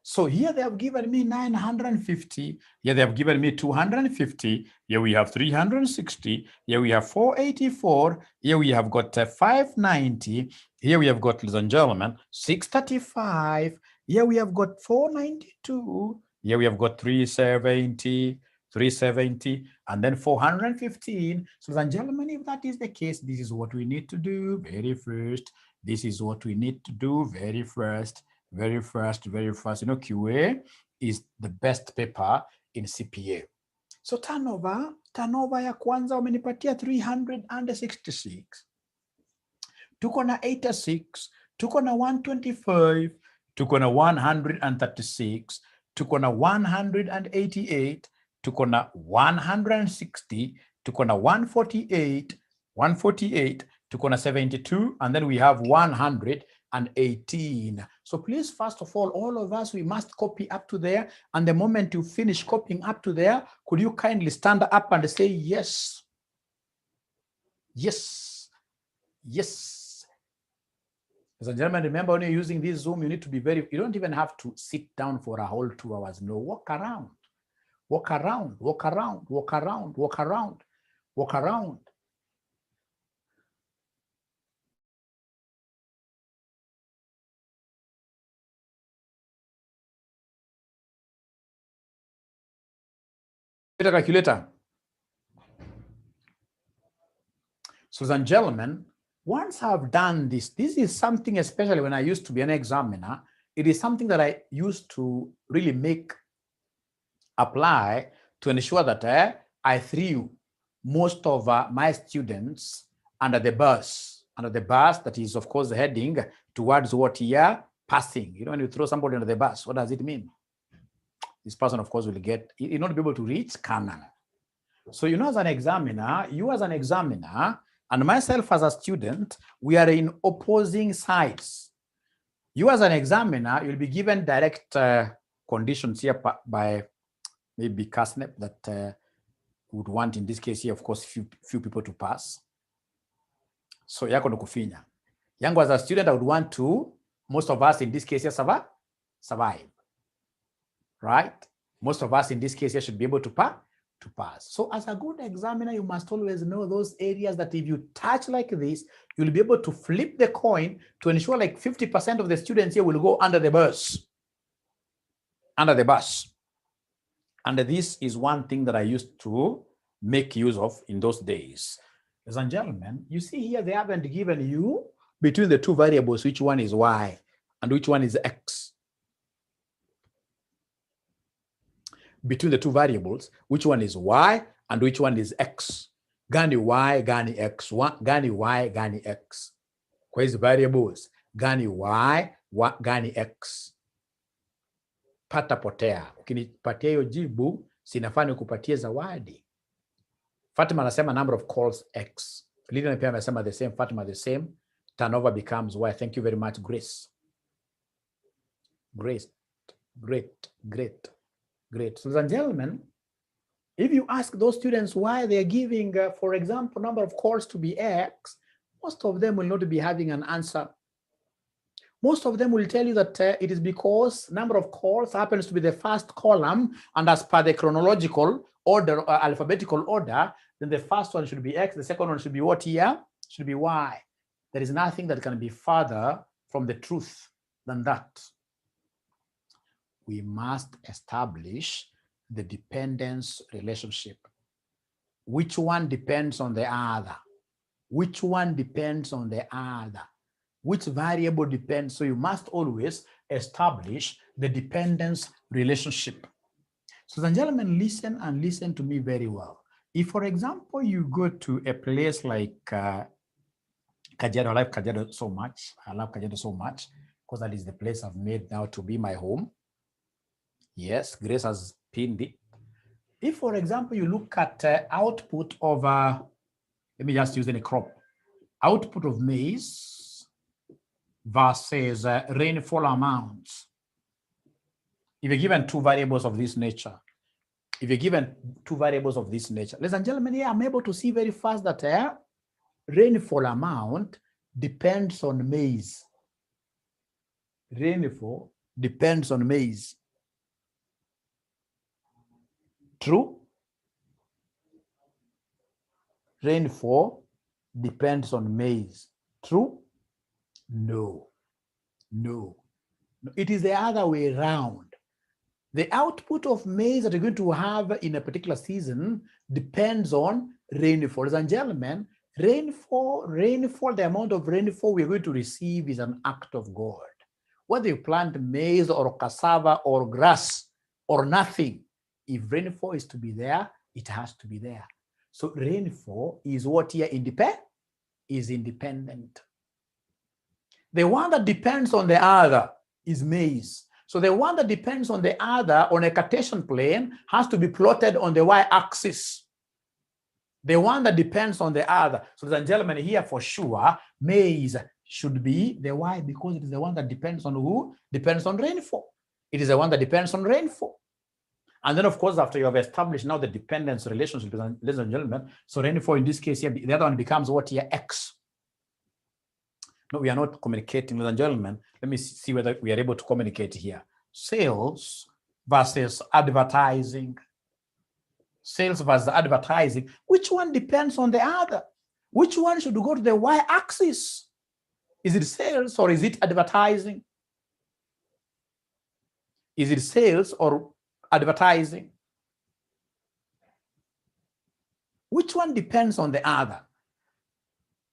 Speaker 1: So here they have given me 950. Here they have given me 250. Here we have 360. Here we have 484. Here we have got 590. Here we have got, ladies and gentlemen, 635. Here we have got 492. Here we have got 370, 370, and then 415. So, ladies and gentlemen, if that is the case, this is what we need to do very first. This is what we need to do very first. Very first. You know, QA is the best paper in CPA. So turnover ya kwanza wamenipatia 366. Tuko na 86, tuko na 125, tuko na 136, tuko na 188, tuko na 160, tuko na 148, tuko na 72, and then we have 118. So please, first of all of us, we must copy up to there. And the moment you finish copying up to there, could you kindly stand up and say yes? Yes. Yes. Ladies and gentlemen, remember when you're using this Zoom, you need to be you don't even have to sit down for a whole 2 hours. No, walk around. Walk around, walk around, walk around, walk around, walk around. Calculator. So, ladies and gentlemen, once I've done this is something, especially when I used to be an examiner, it is something that I used to really apply to ensure that I threw most of my students under the bus that is, of course, heading towards what here, passing. You know, when you throw somebody under the bus, what does it mean? This person, of course, will get, you'll not be able to reach Canaan. So, you know, as an examiner, you as an examiner, and myself as a student, we are in opposing sides. You as an examiner, you'll be given direct conditions here by maybe KNEC that would want, in this case here, of course, few people to pass. So, yako nukufinya. Yangu as a student, I would want to, most of us in this case here, survive. Right? Most of us in this case here should be able to pass. So as a good examiner, you must always know those areas that if you touch like this, you'll be able to flip the coin to ensure like 50% of the students here will go under the bus. Under the bus. And this is one thing that I used to make use of in those days. Ladies and gentlemen, you see here they haven't given you between the two variables, which one is y and which one is x. Between the two variables, which one is y and which one is x. Gani y, gani x, gani y, gani x. Kwa hizi variables, gani y, gani x. Pata potea. Ukinipatia hiyo jibu, sinafaa nikupatie zawadi. Fatima anasema number of calls x. Lilian pia anasema the same, Fatima the same. Turnover becomes y. Thank you very much, Grace. Grace, great. Great. So, ladies and gentlemen, if you ask those students why they're giving, for example, number of calls to be X, most of them will not be having an answer. Most of them will tell you that it is because number of calls happens to be the first column, and as per the chronological order, alphabetical order, then the first one should be X, the second one should be what here? Should be Y. There is nothing that can be further from the truth than that. We must establish the dependence relationship. Which one depends on the other? Which one depends on the other? Which variable depends? So you must always establish the dependence relationship. So, ladies and gentlemen, listen and listen to me very well. If, for example, you go to a place like Ķeģeṛo, I like Ķeģeṛo so much. I love Ķeģeṛo so much because that is the place I've made now to be my home. Yes, Grace has pinned it. If, for example, you look at output of, let me just use any crop, output of maize, versus rainfall amounts. If you're given two variables of this nature, ladies and gentlemen, here I'm able to see very fast that rainfall amount depends on maize. Rainfall depends on maize. True? Rainfall depends on maize. True? No. No. It is the other way around. The output of maize that you're going to have in a particular season depends on rainfall. Ladies and gentlemen, rainfall, the amount of rainfall we're going to receive is an act of God. Whether you plant maize or cassava or grass or nothing, if rainfall is to be there, it has to be there. So rainfall is what here is independent. The one that depends on the other is maize. So the one that depends on the other on a Cartesian plane has to be plotted on the y-axis. The one that depends on the other. So ladies and gentlemen, here for sure, maize should be the y because it is the one that depends on who? Depends on rainfall. It is the one that depends on rainfall. And then, of course, after you have established now the dependence relationship, ladies and gentlemen, so rainfall in this case here, the other one becomes what here? X. No, we are not communicating, ladies and gentlemen. Let me see whether we are able to communicate here. Sales versus advertising. Sales versus advertising. Which one depends on the other? Which one should go to the y-axis? Is it sales or is it advertising? Is it sales or advertising? Which one depends on the other?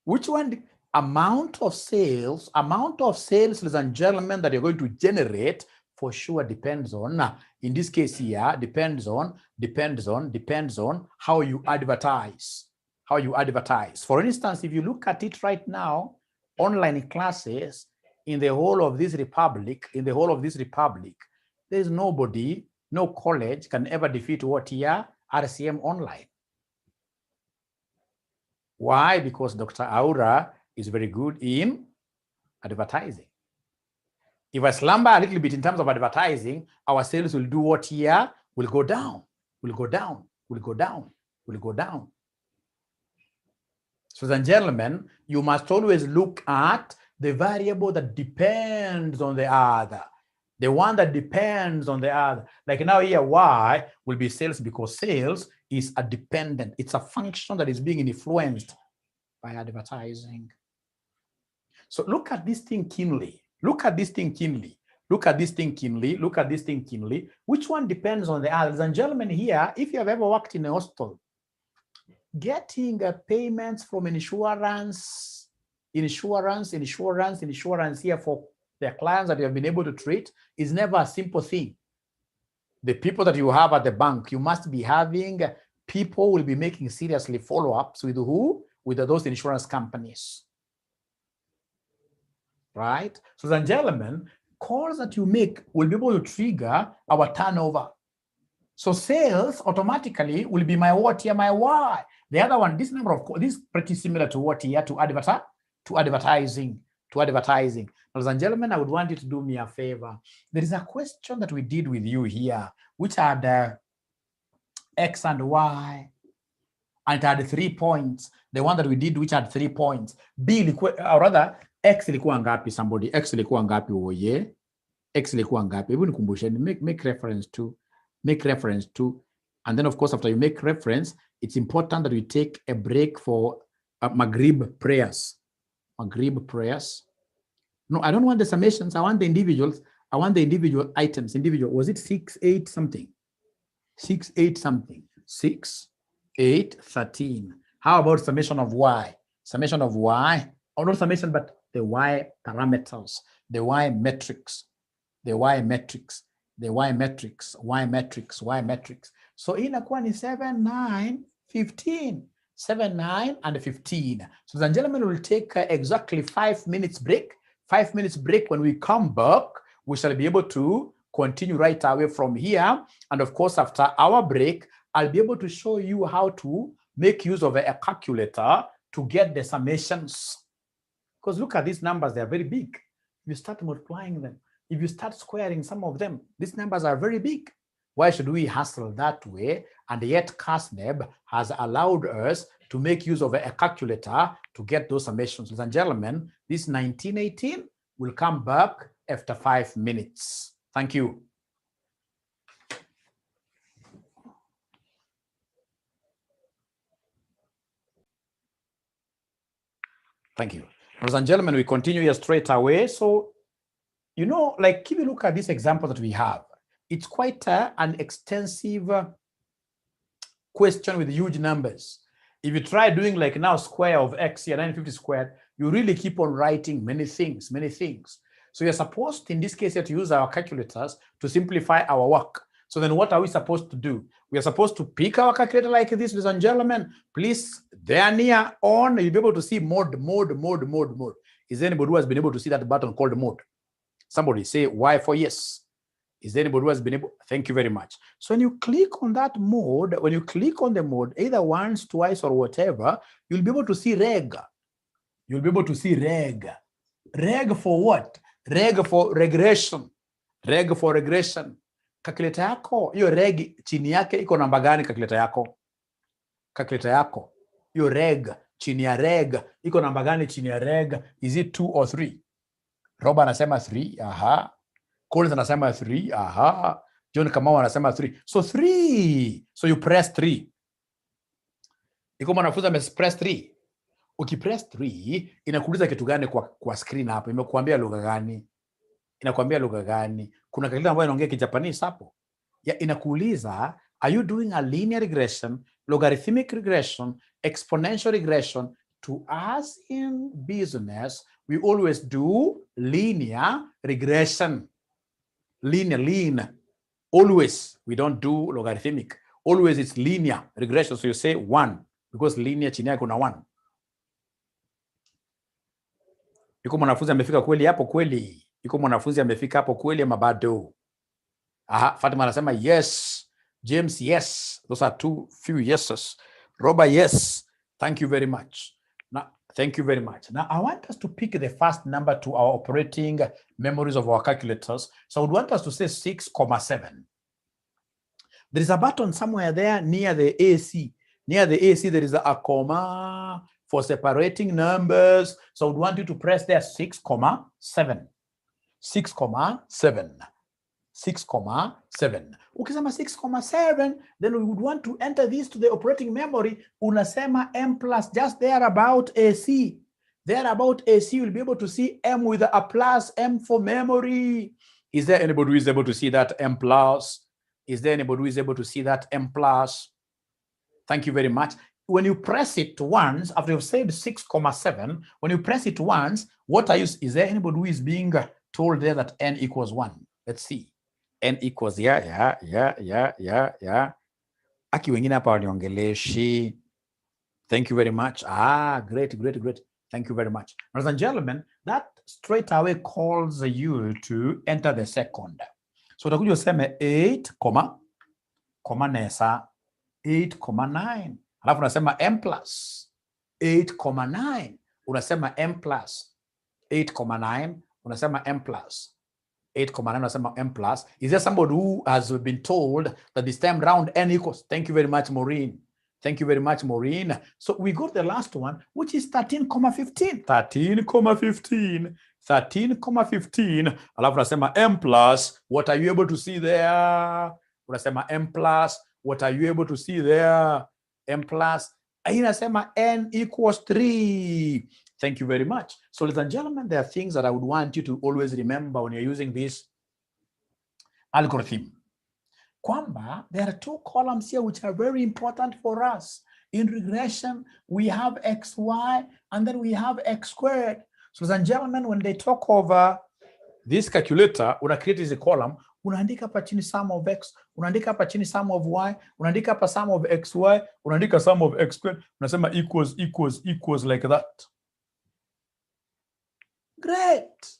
Speaker 1: Which one? Amount of sales, ladies and gentlemen, that you're going to generate for sure depends on, in this case here, depends on how you advertise. For instance, if you look at it right now, online classes in the whole of this republic, there is nobody, no college can ever defeat what here? RCM online. Why? Because Dr. Aura is very good in advertising. If I slumber a little bit in terms of advertising, our sales will do what here? Will go down, will go down, will go down, will go down. So then, gentlemen, you must always look at the variable that depends on the other. The one that depends on the other. Like now here, Y will be sales because sales is a dependent. It's a function that is being influenced by advertising. So look at this thing keenly. Look at this thing keenly. Look at this thing keenly. Look at this thing keenly. Which one depends on the others? And gentlemen, here, if you have ever worked in a hospital, getting payments from insurance here for the clients that you have been able to treat is never a simple thing. The people that you have at the bank, you must be having people will be making seriously follow-ups with who? With those insurance companies. Right? So then, gentlemen, calls that you make will be able to trigger our turnover. So sales automatically will be my what here, my Y. The other one, this number of calls, this is pretty similar to what here, to advertising. Ladies and gentlemen, I would want you to do me a favor. There is a question that we did with you here, which had X and Y, and it had 3 points. The one that we did, which had 3 points. B, or rather, X ilikuwa ngapi? Somebody, X ilikuwa ngapi? Oye, X ilikuwa ngapi? Hebu nikumbusheni, make reference to, and then of course after you make reference, it's important that we take a break for Maghrib prayers. No, I don't want the summations. I want the individuals. I want the individual items. Was it 6, 8 something? 6, 8 something. 6, 8, 13. How about summation of Y? Summation of Y, or not summation, but the Y parameters, the Y metrics. So inakuwa ni 7, 9, 15. 7, 9, and 15. So the gentlemen will take exactly 5 minutes break. 5 minutes break. When we come back, we shall be able to continue right away from here. And of course, after our break, I'll be able to show you how to make use of a calculator to get the summations. Because look at these numbers, they are very big. you start multiplying them, if you start squaring some of them, these numbers are very big. Why should we hustle that way? And yet KNEC has allowed us to make use of a calculator to get those summations. Ladies and gentlemen, this 1918 will come back after 5 minutes. Thank you. Thank you. Ladies and gentlemen, we continue here straight away. So, you know, like if you look at this example that we have, it's quite an extensive question with huge numbers. If you try doing like now square of x here, 950 squared, you really keep on writing many things. So you're supposed, in this case, here, to use our calculators to simplify our work. So then what are we supposed to do? We are supposed to pick our calculator like this, ladies and gentlemen. Please, there near on, you'll be able to see mode. Is there anybody who has been able to see that button called mode? Somebody say Y for yes. Is there anybody who has been able? Thank you very much. So when you click on that mode, when you click on the mode, either once, twice, or whatever, you'll be able to see reg. You'll be able to see reg. Reg for what? Reg for regression. Reg for regression. Calculator yako, hiyo reg chini yake iko namba gani calculator yako? Calculator yako, hiyo reg chini ya reg iko namba gani chini ya reg? Is it 2 or 3? Roba anasema 3, aha. Collins anasema 3, aha. John Kamau anasema 3. So 3. So you press 3. Iko mwanafunzi amepress 3. Ukipress 3 inakuuliza kitu gani kwa screen hapo? Imekuambia lugha gani? Inakuambia lugha gani? Kuna kalenda ambayo inaongea Kijapanese hapo. Ya inakuuliza, are you doing a linear regression, logarithmic regression, exponential regression? To us in business, we always do linear regression. Linear. Always, we don't do logarithmic. Always it's linear regression. So you say 1, because linear chini yake kuna 1. Yuko mwanafunzi amefika kweli hapo kweli? Yuko mwanafunzi amefika hapo kweli ama bado? Aha, Fatima anasema yes. James, yes. Those are few yeses. Robert, yes. Thank you very much. Now, thank you very much. Now, I want us to pick the first number to our operating memories of our calculators. So I would want us to say 6,7. There is a button somewhere there near the AC. Near the AC, there is a comma for separating numbers. So I would want you to press there 6,7. 6,7. 6,7. Ukisema 6,7, then we would want to enter this to the operating memory. Unasema M plus, just there about AC. There about AC, you'll be able to see M with a plus, M for memory. Is there anybody who is able to see that M plus? Is there anybody who is able to see that M plus? Thank you very much. When you press it once, after you've said 6,7, when you press it once, what are you, is there anybody who is being told there that N equals 1? Let's see. N equals, yeah. Aki wengine hapa waniongeleshi. Thank you very much. Great. Thank you very much. Ladies and gentlemen, that straight away calls you to enter the second. So utakuja useme 8,9. Alafu unasema M plus 8,9. Unasema M plus 8,9. Unasema M plus 8,9. Unasema M plus. Is there somebody who has been told that this time round N equals? Thank you very much, Maureen. Thank you very much, Maureen. So we got the last one, which is 13,15. 13,15. Alafu unasema M plus. What are you able to see there? Unasema M plus. What are you able to see there? M plus. Inasema N equals 3. Thank you very much. So, ladies and gentlemen, there are things that I would want you to always remember when you're using this algorithm. Kwamba, there are 2 columns here which are very important for us. In regression, we have XY and then we have X squared. So, ladies and gentlemen, when they talk over this calculator, una create this column, unaandika hapa chini sum of X, unaandika hapa chini sum of Y, unaandika hapa sum of XY, unaandika sum of X squared, unasema equals like that. Great.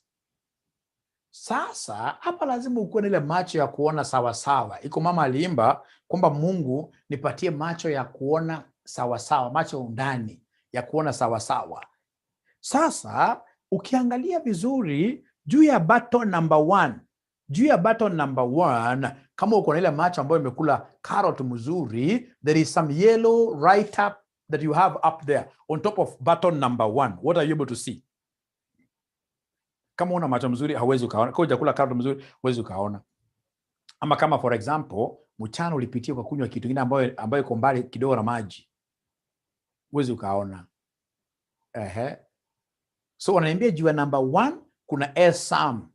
Speaker 1: Sasa hapa lazima ukuwe na ile macho ya kuona sawa sawa. Iko mama aliimba kwamba Mungu nipatie macho ya kuona sawa sawa, macho undani ya kuona sawa sawa. Sasa ukiangalia vizuri juu ya button number 1, juu ya button number 1, kama uko na ile macho ambayo imekula carrot mzuri, there is some yellow right up that you have up there on top of button number 1. What are you able to see? Kama una macho mzuri hauwezi ukaona. Kama hujakula carrot mzuri huwezi ukaona. Ama kama for example, mchana ulipitia kwa kunywa kitu kingine ambayo iko mbali kidogo na maji, huwezi ukaona. So wananiambia juu ya number 1 kuna 𝐿_SUM.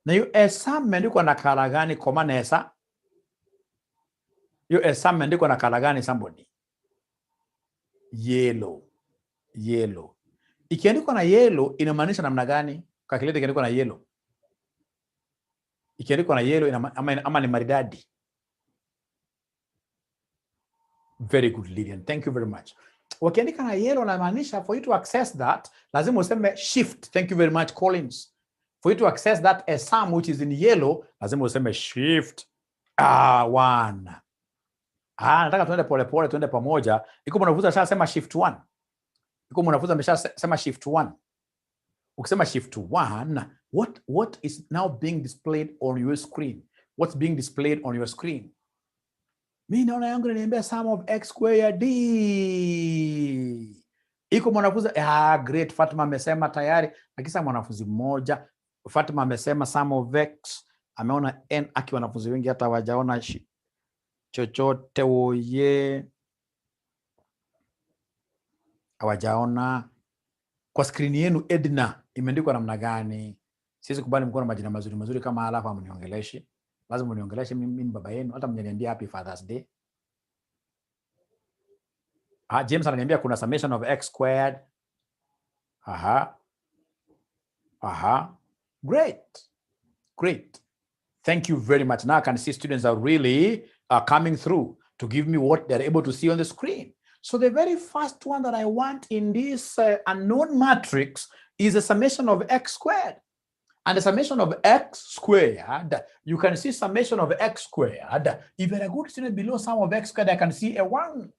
Speaker 1: Na hiyo 𝐿_SUM imeandikwa na kala gani? Kwa maana hiyo 𝐿_SUM imeandikwa na kala gani somebody? Yellow. Yellow. Ikiandikwa na yellow inamaanisha namna gani? Calculator ikiandikwa na yellow. Ikiandikwa na yellow ama ni maridadi. Very good, Lilian. Thank you very much. Wakiandika na yellow inamaanisha for you to access that, lazima useme shift. Thank you very much, Collins. For you to access that 𝐿_SUM which is in yellow, lazima useme shift 1. Nataka tuende pole pole, tuende pamoja. Iko mwanafunzi ashasema shift 1. Iko mwanafunzi ameshasema shift 1. Ukisema shift 1, what is now being displayed on your screen? What's being displayed on your screen? Mimi naona yangu inaniambia sum of x squared d. Iko mwanafunzi great, Fatima amesema tayari. Akisa mwanafunzi mmoja, Fatima amesema sum of x, ameona n. Aki wanafunzi wengi hata hawajaona chochote oye, hawajaona. Kwa screen yenu Edna imeandikwa namna gani? Sisi kubali mkono majina mazuri mazuri kama alafu amniongeleshe. Lazima mniongeleshe, mimi ni baba yenu, hata mniambia happy Father's Day. James ananiambia kuna summation of x squared. Great. Great. Thank you very much. Now I can see students are really coming through to give me what they're able to see on the screen. So the very first one that I want in this unknown matrix is a summation of x squared. And the summation of x squared, you can see summation of x squared. If you're a good student, below sum of x squared, I can see a 1.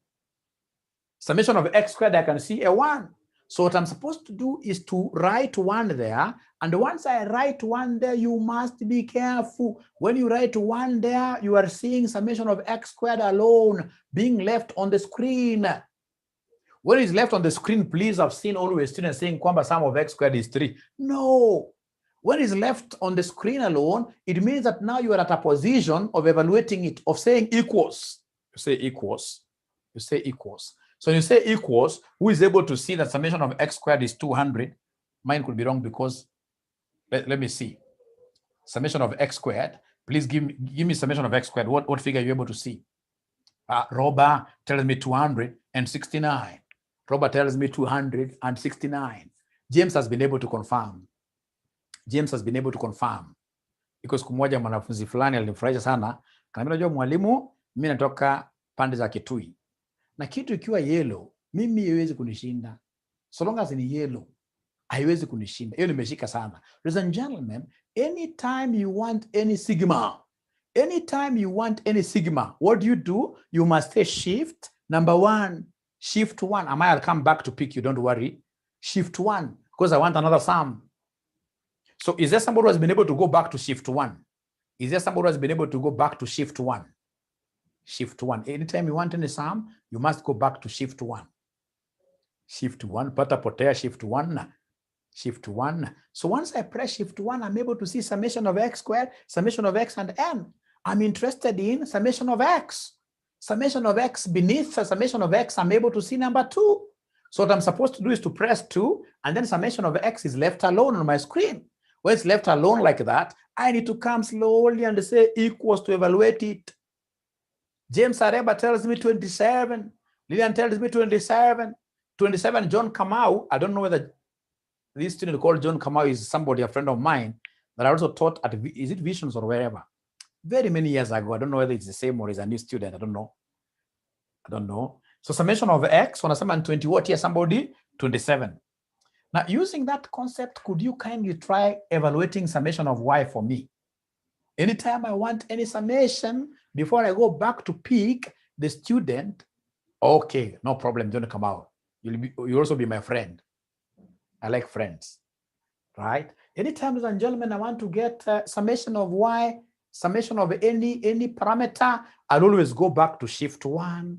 Speaker 1: Summation of x squared, I can see a 1. So what I'm supposed to do is to write 1 there. And once I write 1 there, you must be careful. When you write 1 there, you are seeing summation of x squared alone being left on the screen. When it's left on the screen, please, I've seen always students saying kwamba sum of x squared is 3. No. When it's left on the screen alone, it means that now you are at a position of evaluating it, of saying equals. You say equals. You say equals. So when you say equals, who is able to see that summation of x squared is 200? Mine could be wrong because, let me see. Summation of x squared. Please give me summation of x squared. What figure are you able to see? Robert tells me 269. Robert tells me 269. James has been able to confirm. James has been able to confirm. Because kumoja mwanafunzi fulani alinifurahisha sana. Kana mimi najua mwalimu, mimi natoka pande za Kitui. Na kitu ikiwa yellow, mimi haiwezi kunishinda. So long as ni yellow, haiwezi kunishinda. Hiyo nimeshika sana. Ladies and gentlemen, anytime you want any sigma, what do? You must say shift number 1. Shift 1. I'll come back to pick you, don't worry. Shift 1, because I want another sum. So is there somebody who has been able to go back to shift 1? Is there somebody who has been able to go back to shift 1? Shift 1. Anytime you want any sum, you must go back to shift 1. Shift 1, pata potea, shift 1. Shift 1. So once I press shift 1, I'm able to see summation of x squared, summation of x and n. I'm interested in summation of x. Summation of x beneath the summation of x, I'm able to see number 2. So what I'm supposed to do is to press 2, and then summation of x is left alone on my screen. When it's left alone like that, I need to come slowly and say equals to evaluate it. James Areba tells me 27. Lillian tells me 27. 27, John Kamau. I don't know whether this student called John Kamau is somebody, a friend of mine, that I also taught at, is it Visions or wherever? Very many years ago. I don't know whether it's the same or is a new student. I don't know. So summation of x, wanasema 20 what here, somebody? 27. Now, using that concept, could you kindly try evaluating summation of y for me? Anytime I want any summation, before I go back to pick the student, okay, no problem, don't come out. You'll also be my friend. I like friends, right? Anytime, ladies and gentlemen, I want to get summation of y, summation of any parameter, I'll always go back to shift 1.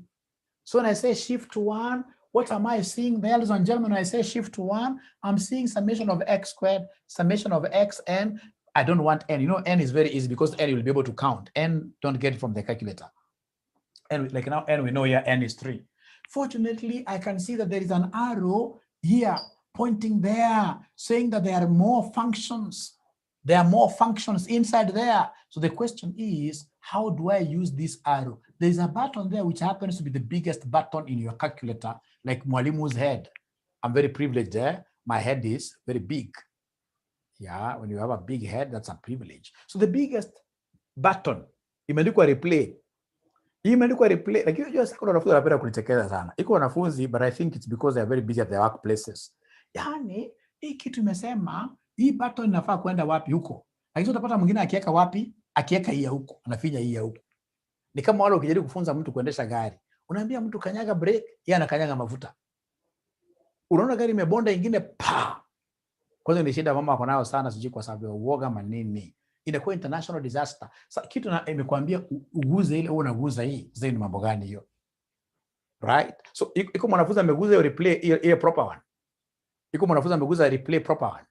Speaker 1: So when I say shift 1, what am I seeing there, ladies and gentlemen? When I say shift 1, I'm seeing summation of x squared, summation of xn. I don't want n. You know, n is very easy because n will be able to count. N, don't get it from the calculator. And like now, n, we know here n is 3. Fortunately, I can see that there is an arrow here pointing there, saying that there are more functions. There are more functions inside there. So the question is, how do I use this arrow? There is a button there which happens to be the biggest button in your calculator, like Mwalimu's head. I'm very privileged there. My head is very big. Yeah, when you have a big head, that's a privilege. So the biggest button, imeandikwa replay. Imeandikwa replay. Like you just wanapenda kunichekeza sana. Iko wanafunzi, but I think it's because they're very busy at their workplaces. Yani, hii kitu imesema, hii button inafaa kwenda wapi huko. Lakini utapata mwingine akiweka wapi? Akiweka hii huko, anafinya hii huko. Ni kama wale ukijaribu kufunza mtu kuendesha gari. Unaambia mtu kanyaga brake, yeye anakanyaga mafuta. Unaona gari imebonda ingine pa. Kwanza ni shida mama wako nayo sana, sijui kwa sababu ya uoga manini. Inakuwa international disaster. Sasa kitu na imekwambia uguze ile au unaguza hii, sasa ni mambo gani hiyo? Right? So iko mwanafunzi ameguza hiyo replay ile proper one. Iko mwanafunzi ameguza replay proper one.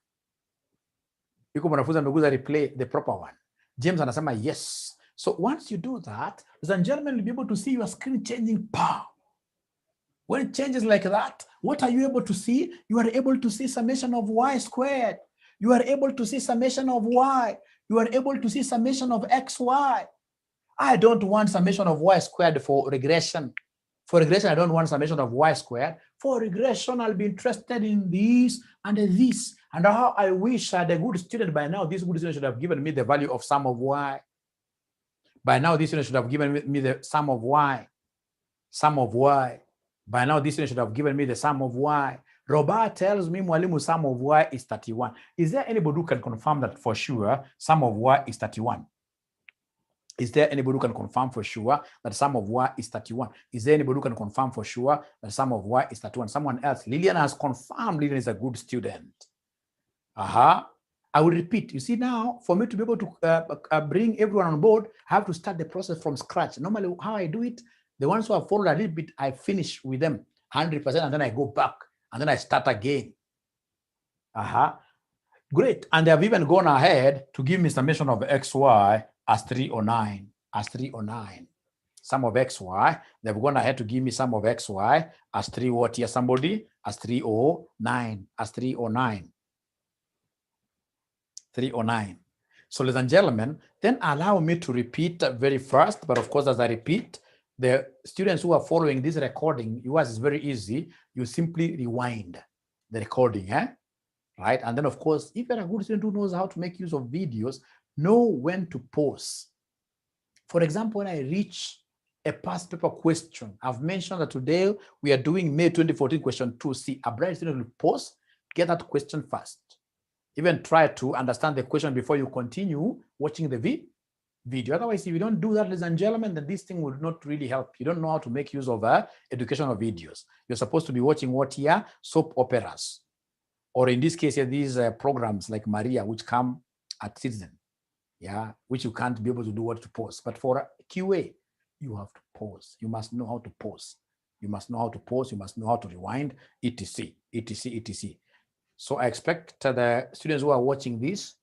Speaker 1: Iko mwanafunzi ameguza replay the proper one. James anasema yes. So once you do that, ladies and gentlemen, you'll be able to see your screen changing power. When it changes like that, what are you able to see? You are able to see summation of y squared. You are able to see summation of y. You are able to see summation of xy. I don't want summation of y squared for regression. For regression, I don't want summation of y squared. For regression, I'll be interested in this and this. And how I wish I had a good student by now. This good student should have given me the value of sum of y. By now, this student should have given me the sum of y. Sum of y. By now, this student should have given me the sum of y. Robert tells me, Mwalimu, sum of y is 31. Is there anybody who can confirm that for sure sum of y is 31? Is there anybody who can confirm for sure that sum of y is 31? Is there anybody who can confirm for sure that sum of y is 31? Someone else. Lillian has confirmed Lillian is a good student. I will repeat. You see now, for me to be able to bring everyone on board, I have to start the process from scratch. Normally, how I do it, the ones who have followed a little bit, I finish with them 100%, and then I go back, and then I start again. Great. And they have even gone ahead to give me summation of xy as 309, as 309. Sum of xy, they've gone ahead to give me sum of xy as 3 what here, somebody? As 309, as 309. 309. So, ladies and gentlemen, then allow me to repeat very fast, but of course, as I repeat, the students who are following this recording, yours is very easy. You simply rewind the recording, right? And then, of course, if you're a good student who knows how to make use of videos, know when to pause. For example, when I reach a past paper question, I've mentioned that today we are doing May 2014 question 2C. A bright student will pause, get that question first. Even try to understand the question before you continue watching the video. Otherwise, if you don't do that, ladies and gentlemen, then this thing will not really help. You don't know how to make use of educational videos. You're supposed to be watching what here? Soap operas. Or in this case, these programs like Maria, which come at Citizen, which you can't be able to do what to pause. But for QA, you have to pause. You must know how to pause. You must know how to pause. You must know how to rewind, etc., etc., etc. So I expect the students who are watching this